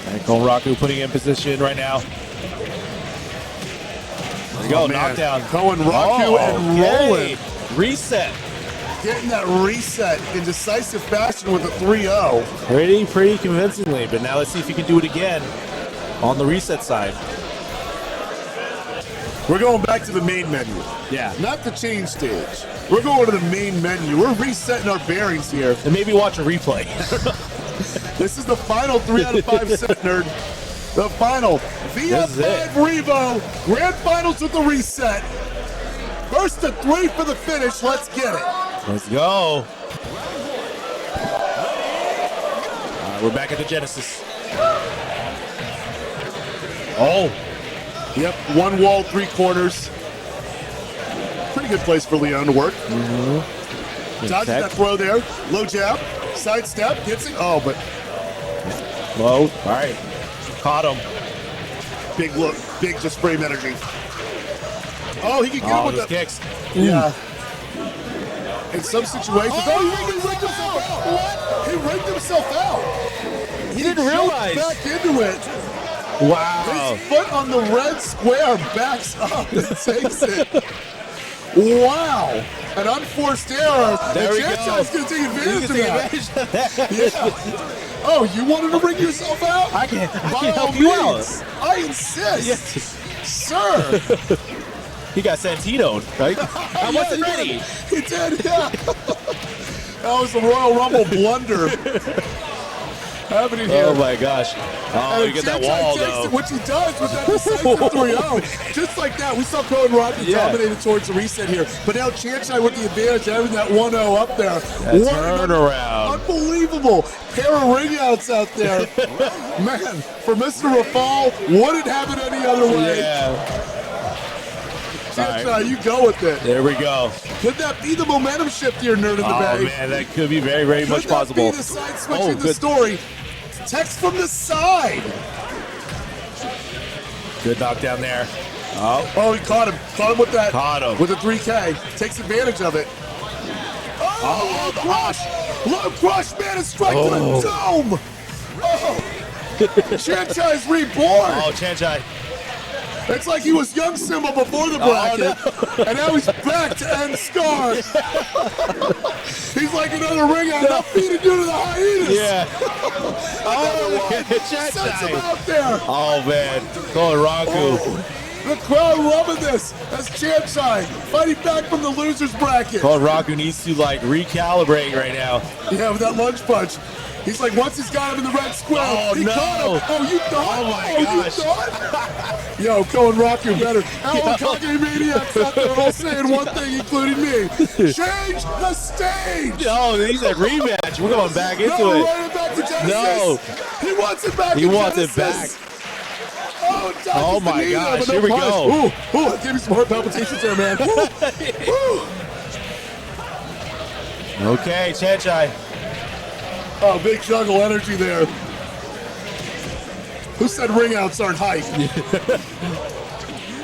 And Koen Raku putting in position right now. There you go, man. knockdown. Koen Raku and rolling. Reset. Getting that reset in decisive fashion with a 3-0. Pretty convincingly, but now let's see if he can do it again on the reset side. We're going back to the main menu. Yeah. Not the change stage. We're going to the main menu. We're resetting our bearings here. And maybe watch a replay. This is the final 3 out of 5 set, nerd. The final VF5 R.E.V.O. Grand Finals with the reset. First to 3 for the finish. Let's get it. Let's go. We're back at the Genesis. Oh. Yep, 1 wall, 3 corners. Pretty good place for Leon to work. Dodges that throw there. Low jab, side step, gets it. Oh, but Low. All right. Caught him. big look, big just frame energy. Oh, he can get him with those the kicks. Yeah. In some situations, he rigged himself out. What? He rigged himself out. He didn't realize. Back into it. Wow. His foot on the red square backs up and takes it. Wow. An unforced error. There we go. Chanchai's going to take advantage of that. Yeah. Oh, you wanted to ring yourself out? I can By all help you means. out. I insist. Yes. Sir. He got Santino'd, right? I wasn't Yeah, ready. He did, yeah. That was the Royal Rumble blunder. Happening here. Oh my gosh. Oh, And you get that Chanchai wall takes though. it, which he does with that decisive 3-0. Just like that, we saw Koen Raku dominated towards the reset here. But now Chanchai with the advantage, having that 1-0 up there. That turnaround. Unbelievable pair of ring outs out there. Man, for Mr. Rafal, wouldn't have it any other way. Yeah. Chanchai, All right. you go with it. There we go. Could that be the momentum shift here, Nerd in the Oh Bag? man, that could be very much Could that possible. be the side switch Oh, in the good. story? Text from the side. Good knockdown there. Oh, he caught him. Caught him with that. Caught him. With a 3K. Takes advantage of it. Oh, the crush. Low crush, man, and strike to the dome. Oh. Chanchai's reborn. Oh, Chanchai. It's like he was young Simba before the bracket, and now he's back to end Scar. He's like another ring out, now feeding you to the hyenas. Yeah. Oh, sends him Chanchai. out there. Oh man, Koen Raku. Oh, the crowd loving this as Chanchai fighting back from the loser's bracket. Koen Raku needs to like recalibrate right now. Yeah, with that lunge punch. He's like, once he's got him in the red square, Oh, he no. caught him. Oh, you thought? Oh, my You gosh. thought? Yo, Koen Raku better. Alan Cockney Maniacs out there all saying one thing, including me. Change the stage. Oh, he said rematch. We're going back into No, it. run it back to Genesis. No. He wants it back He to wants it Genesis. back. Oh, dodges Oh, the my knee there, gosh, but no here we punish. go. Ooh, that gave me some heart palpitations there, man. Woo. Okay, Chanchai. Oh, big juggle energy there. Who said ring outs aren't hype?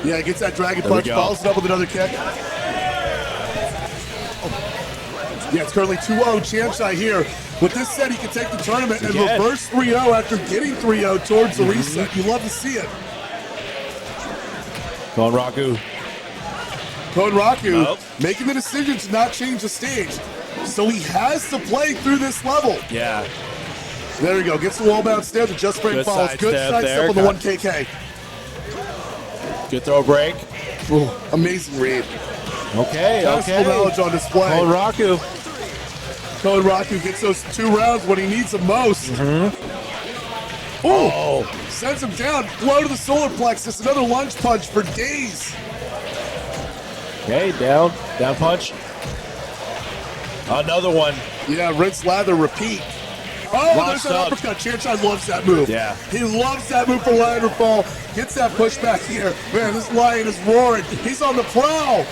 Yeah, gets that dragon punch, follows it up with another kick. Yeah, it's currently 2-0 Chanchai here. With this set, he can take the tournament and reverse 3-0 after getting 3-0 towards the reset. You love to see it. Konraku. Konraku making the decision to not change the stage. So he has to play through this level. Yeah. There we go. Gets the wall bounce there. The just frame follows. Good sidestep on the 1KK. Good throw break. Ooh, amazing read. Okay, knowledge on display. Konraku. Konraku gets those 2 rounds when he needs them most. Ooh, sends him down. Blow to the solar plexus. Another lunge punch for days. Okay, down punch. Another one. Yeah, rinse, lather, repeat. Oh, there's an uppercut. Chanchai loves that move. Yeah. He loves that move for Lion Fall. Gets that pushback here. Man, this Lion is roaring. He's on the prowl.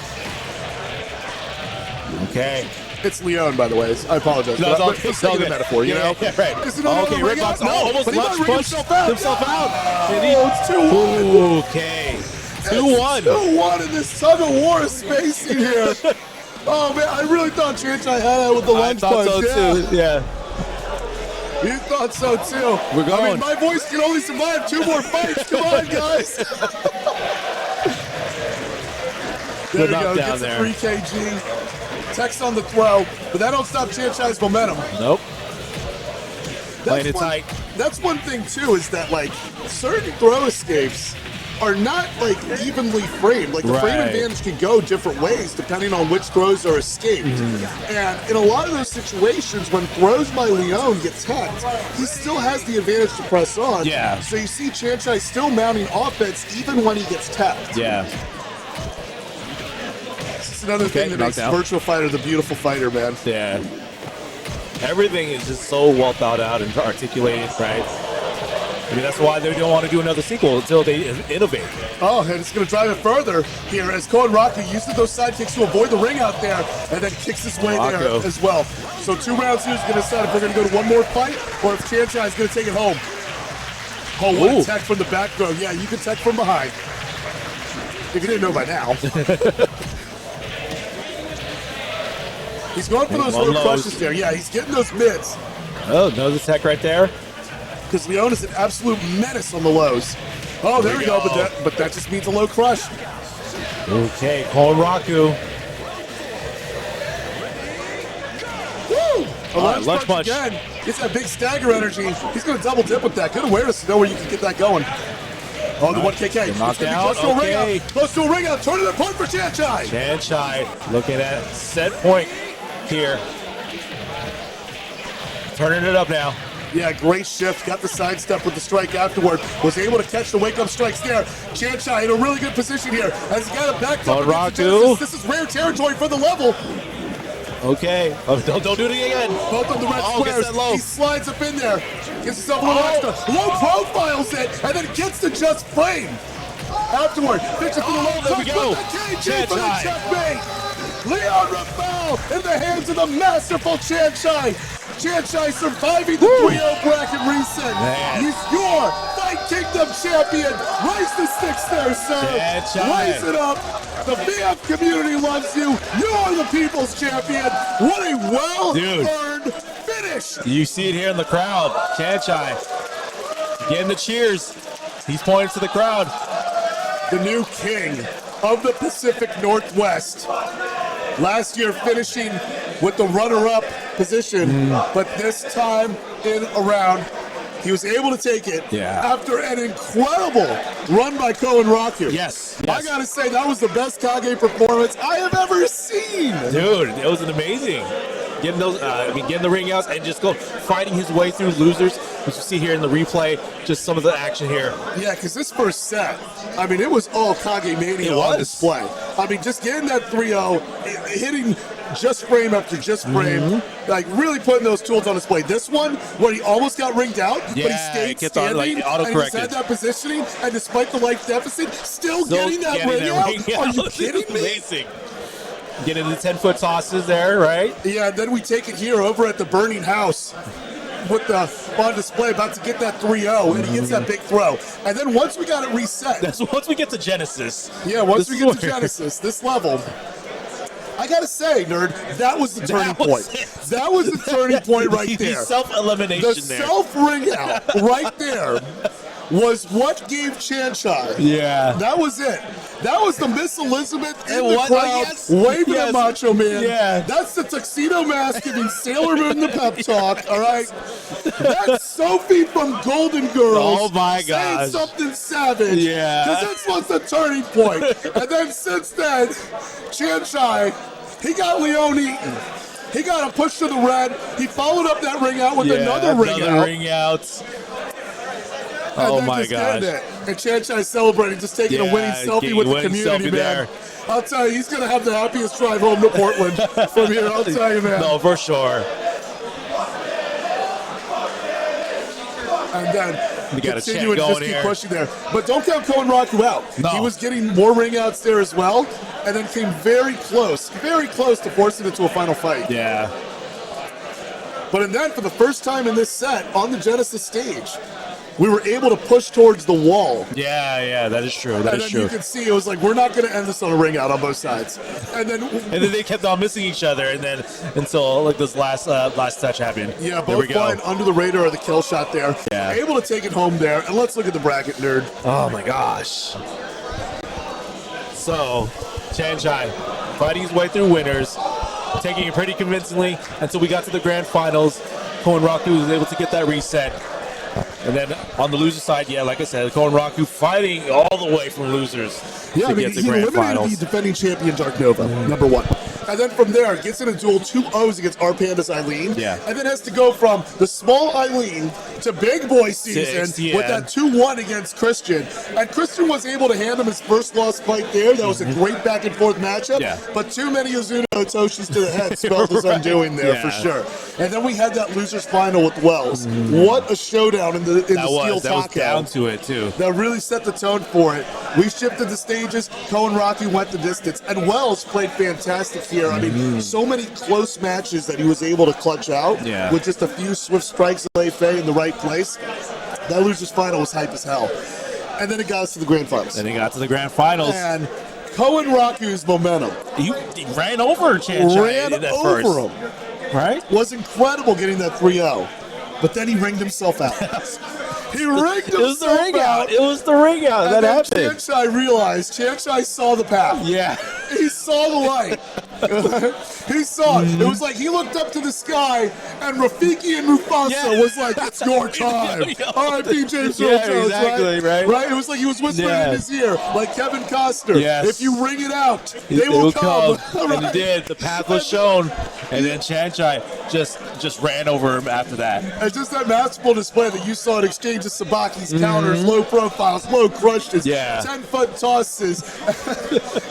Okay. It's Leon, by the way. I apologize. No, it's all good metaphor, you know? Yeah, right. Is it okay, Red Box. No, almost but he might ring himself out. It's 2-1. Okay. 2-1. 2-1 in this tug of war is spacing here. Oh, man, I really thought Chanchai had it with the lunge punch. I thought so, too. Yeah. You thought so, too. We're going. I mean, my voice can only survive 2 more fights. Come on, guys. There we go. Gets a 3 kg. Text on the throw, but that don't stop Chanchai's momentum. Nope. Playing it tight. That's one thing, too, is that, like, certain throw escapes are not, like, evenly framed. Like, the frame advantage can go different ways depending on which throws are escaped. And in a lot of those situations, when throws by Leon get teched, he still has the advantage to press on. Yeah. So you see Chanchai still mounting offense even when he gets teched. Yeah. It's another thing that makes Virtua Fighter the beautiful fighter, man. Yeah. Everything is just so well thought out and articulated, right? I mean, that's why they don't want to do another sequel until they innovate. Oh, and it's going to drive it further here as Konraku uses those side kicks to avoid the ring out there and then kicks his way there as well. So 2 rounds here is going to decide if we're going to go to one more fight or if Chanchai is going to take it home. Oh, what a tech from the back row. Yeah, you can tech from behind. If you didn't know by now. He's going for those little crushes there. Yeah, he's getting those mids. Oh, another tech right there. Because Leon is an absolute menace on the lows. Oh, there we go. But that just means a low crush. Okay, Konraku. Woo! A lunge punch again. Gets that big stagger energy. He's going to double dip with that. Good awareness to know where you can get that going. Oh, the 1KK. Knockdown. Close to a ring out. Tournament point for Chanchai. Chanchai looking at set point here. Turning it up now. Yeah, great shift. Got the sidestep with the strike afterward. Was able to catch the wake-up strikes there. Chanchai in a really good position here. As he got it back up. This is rare territory for the level. Okay. Oh, don't do it again. Both of the red squares. He slides up in there. Gets himself a little extra. Low profiles it, and then gets the just frame. Afterward, fixes to the low. There we go. KG for the checkmate. Leon R.E.V.O in the hands of the masterful Chanchai. Chanchai surviving the 3-0 bracket reset. Man. He's your Fight Kingdom champion. Raise the sticks there, sir. Chanchai. Raise it up. The VF community loves you. You are the people's champion. What a well-earned finish. You see it here in the crowd. Chanchai getting the cheers. He's pointing to the crowd. The new king of the Pacific Northwest. Last year finishing with the runner-up position, but this time in a round, he was able to take it after an incredible run by Konraku. Yes. I gotta say, that was the best Kage performance I have ever seen. Dude, it was amazing. Getting those, getting the ring outs and just fighting his way through losers, which you see here in the replay. Just some of the action here. Yeah, because this first set, I mean, it was all Kage Mania on display. I mean, just getting that 3-0, hitting just frame after just frame, like really putting those tools on display. This one, where he almost got ringed out, but he stayed standing and he had that positioning, and despite the life deficit, still getting that ring out. Are you kidding me? Amazing. Getting the 10-foot tosses there, right? Yeah, and then we take it here over at the Burning House. with the on display, about to get that 3-0, and he gets that big throw. And then once we got it reset. That's once we get to Genesis. Yeah, once we get to Genesis, this level. I gotta say, nerd, that was the turning point. That was the turning point right there. The self-elimination The self-ring out right there was what gave Chanchai. Yeah. That was it. That was the Miss Elizabeth in the what? crowd waving at Macho Man. Yeah. That's the tuxedo mask giving Sailor Moon the pep talk, all right? That's Sophie from Golden Girls. Oh, my gosh. Saying something savage. Yeah. Because this was the turning point. And then since then, Chanchai, he got Leon eaten. He got him pushed to the red. He followed up that ring out with another ring out. Oh my gosh. And Chanchai celebrating, just taking a winning selfie with the community, man. There. I'll tell you, he's going to have the happiest drive home to Portland from here, I'll tell you, man. No, for sure. And then we got continue and just keep pushing there. But don't count Cohen Raku out. No. He was getting more ring outs there as well, and then came very close to forcing it to a final fight. Yeah. But then for the first time in this set, on the Genesis stage, we were able to push towards the wall. Yeah, that is true. And then you could see it was like, we're not going to end this on a ring out on both sides. And then they kept on missing each other, and then until like this last touch happened. Yeah, both flying under the radar of the kill shot there. Yeah. Able to take it home there. And let's look at the bracket, nerd. Oh my gosh. So, Chanchai fighting his way through winners, taking it pretty convincingly until we got to the grand finals. Cohen Raku was able to get that reset. And then on the loser side, yeah, like I said, Cohen Raku fighting all the way from losers to get to he grand eliminated finals. the defending champion Dark Nova, number one. And then from there, gets in a duel 2-0s against our Panda's Eileen. Yeah. And then has to go from the small Eileen to big boy season with that 2-1 against Christian. And Christian was able to hand him his first lost fight there. That was a great back and forth matchup. Yeah. But too many Ozuno Toshis to the head spelled his undoing there for sure. And then we had that losers final with Wells. What a showdown in the steel taco. That was down to it too. That really set the tone for it. We shifted the stages. Cohen Raku went the distance. And Wells played fantastic here. I mean, so many close matches that he was able to clutch out with just a few swift strikes of Lei Fei in the right place. That losers final was hype as hell. And then it got us to the grand finals. And And Cohen Raku's momentum. He ran over Chanchai in that first. Right? Was incredible getting that 3-0. But then he ringed himself out. He ringed himself out. It was the ring out. That happened. Chanchai realized. Chanchai saw the path. Yeah. He saw the light. He saw it. It was like he looked up to the sky, and Rafiki and Mufasa was like, "It's your time." R.I.P. James Earl Jones, exactly, right? It was like he was whispering in his ear, like Kevin Costner. Yes. If you ring it out, they will come. And he did. The path was shown, and then Chanchai just ran over him after that. And just that masterful display that you saw in exchange of Sabaki's counters, low profiles, low crushes, 10-foot tosses,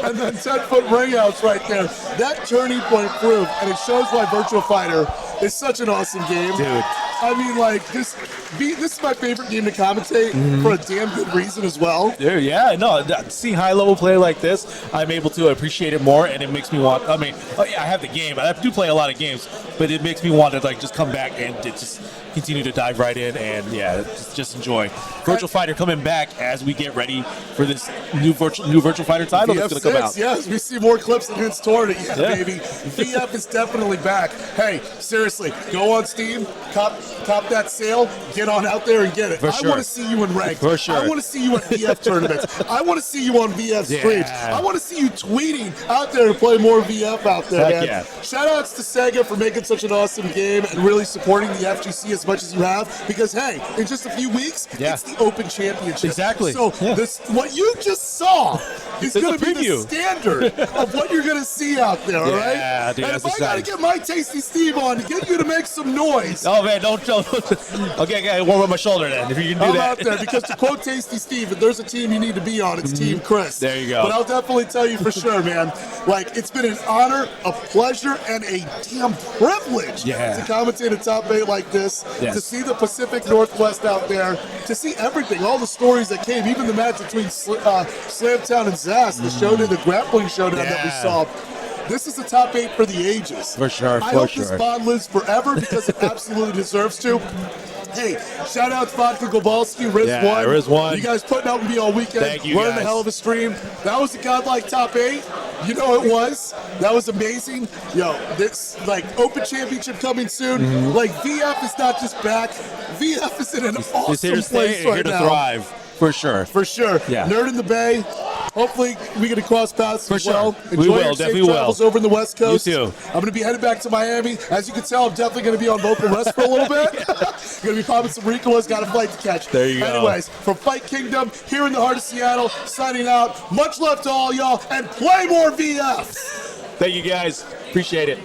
and then 10-foot ring-outs right there. That turning point proved, and it shows why Virtua Fighter is such an awesome game. Dude. I mean, like, this is my favorite game to commentate for a damn good reason as well. Dude, yeah, no, seeing high-level play like this, I'm able to appreciate it more, and it makes me want, I mean, I have the game. I do play a lot of games, but it makes me want to, like, just come back and just continue to dive right in and, just enjoy. Virtua Fighter coming back as we get ready for this new Virtua Fighter title that's going to come out. Yes, we see more clips and hints toward it. Yeah, baby. VF is definitely back. Hey, seriously, go on Steam, cop that sale, get on out there and get it. I want to see you in ranked. For sure. I want to see you at VF tournaments. I want to see you on VF streams. I want to see you tweeting out there to play more VF out there, man. Yeah. Shout outs to Sega for making such an awesome game and really supporting the FGC as much as you have, because hey, in just a few weeks, it's the Open Championship. Exactly. So what you just saw is going to be the standard of what you're going to see out there, all right? Yeah, dude, and if I got to get my Tasty Steve on to get you to make some noise. Oh, man, don't. Okay, warm up my shoulder then, if you can do that. I'm out there, because to quote Tasty Steve, if there's a team you need to be on, it's Team Chris. There you go. But I'll definitely tell you for sure, man, like, it's been an honor, a pleasure, and a damn privilege to commentate a top 8 like this, to see the Pacific Northwest out there, to see everything, all the stories that came, even the match between Slamtown and Zast, the showdown, the grappling showdown that we saw. this is the top 8 for the ages. For sure, I for hope sure. this bond lives forever because it absolutely deserves to. Hey, shout out to Vodka Gobalski, Riz Yeah, One. Riz One. You guys putting up with me all weekend. Thank you, Running guys. a hell of a stream. That was the godlike top 8. You know it was. That was amazing. Yo, this like Open Championship coming soon. Mm-hmm. Like VF is not just back. VF is in an He's awesome here to stay place and right here to now. thrive, for sure. For sure. Yeah. Nerd in the Bay. Hopefully we get to cross paths For as sure. well. We Enjoy will, your safe definitely travels will. over in the West Coast. You too. I'm going to be headed back to Miami. As you can tell, I'm definitely going to be on vocal rest for a little bit. Going to be popping some Ricolas. Got a flight to catch. There you go. Anyways, from Fight Kingdom here in the heart of Seattle, signing out. Much love to all y'all, and play more VF. Thank you, guys. Appreciate it.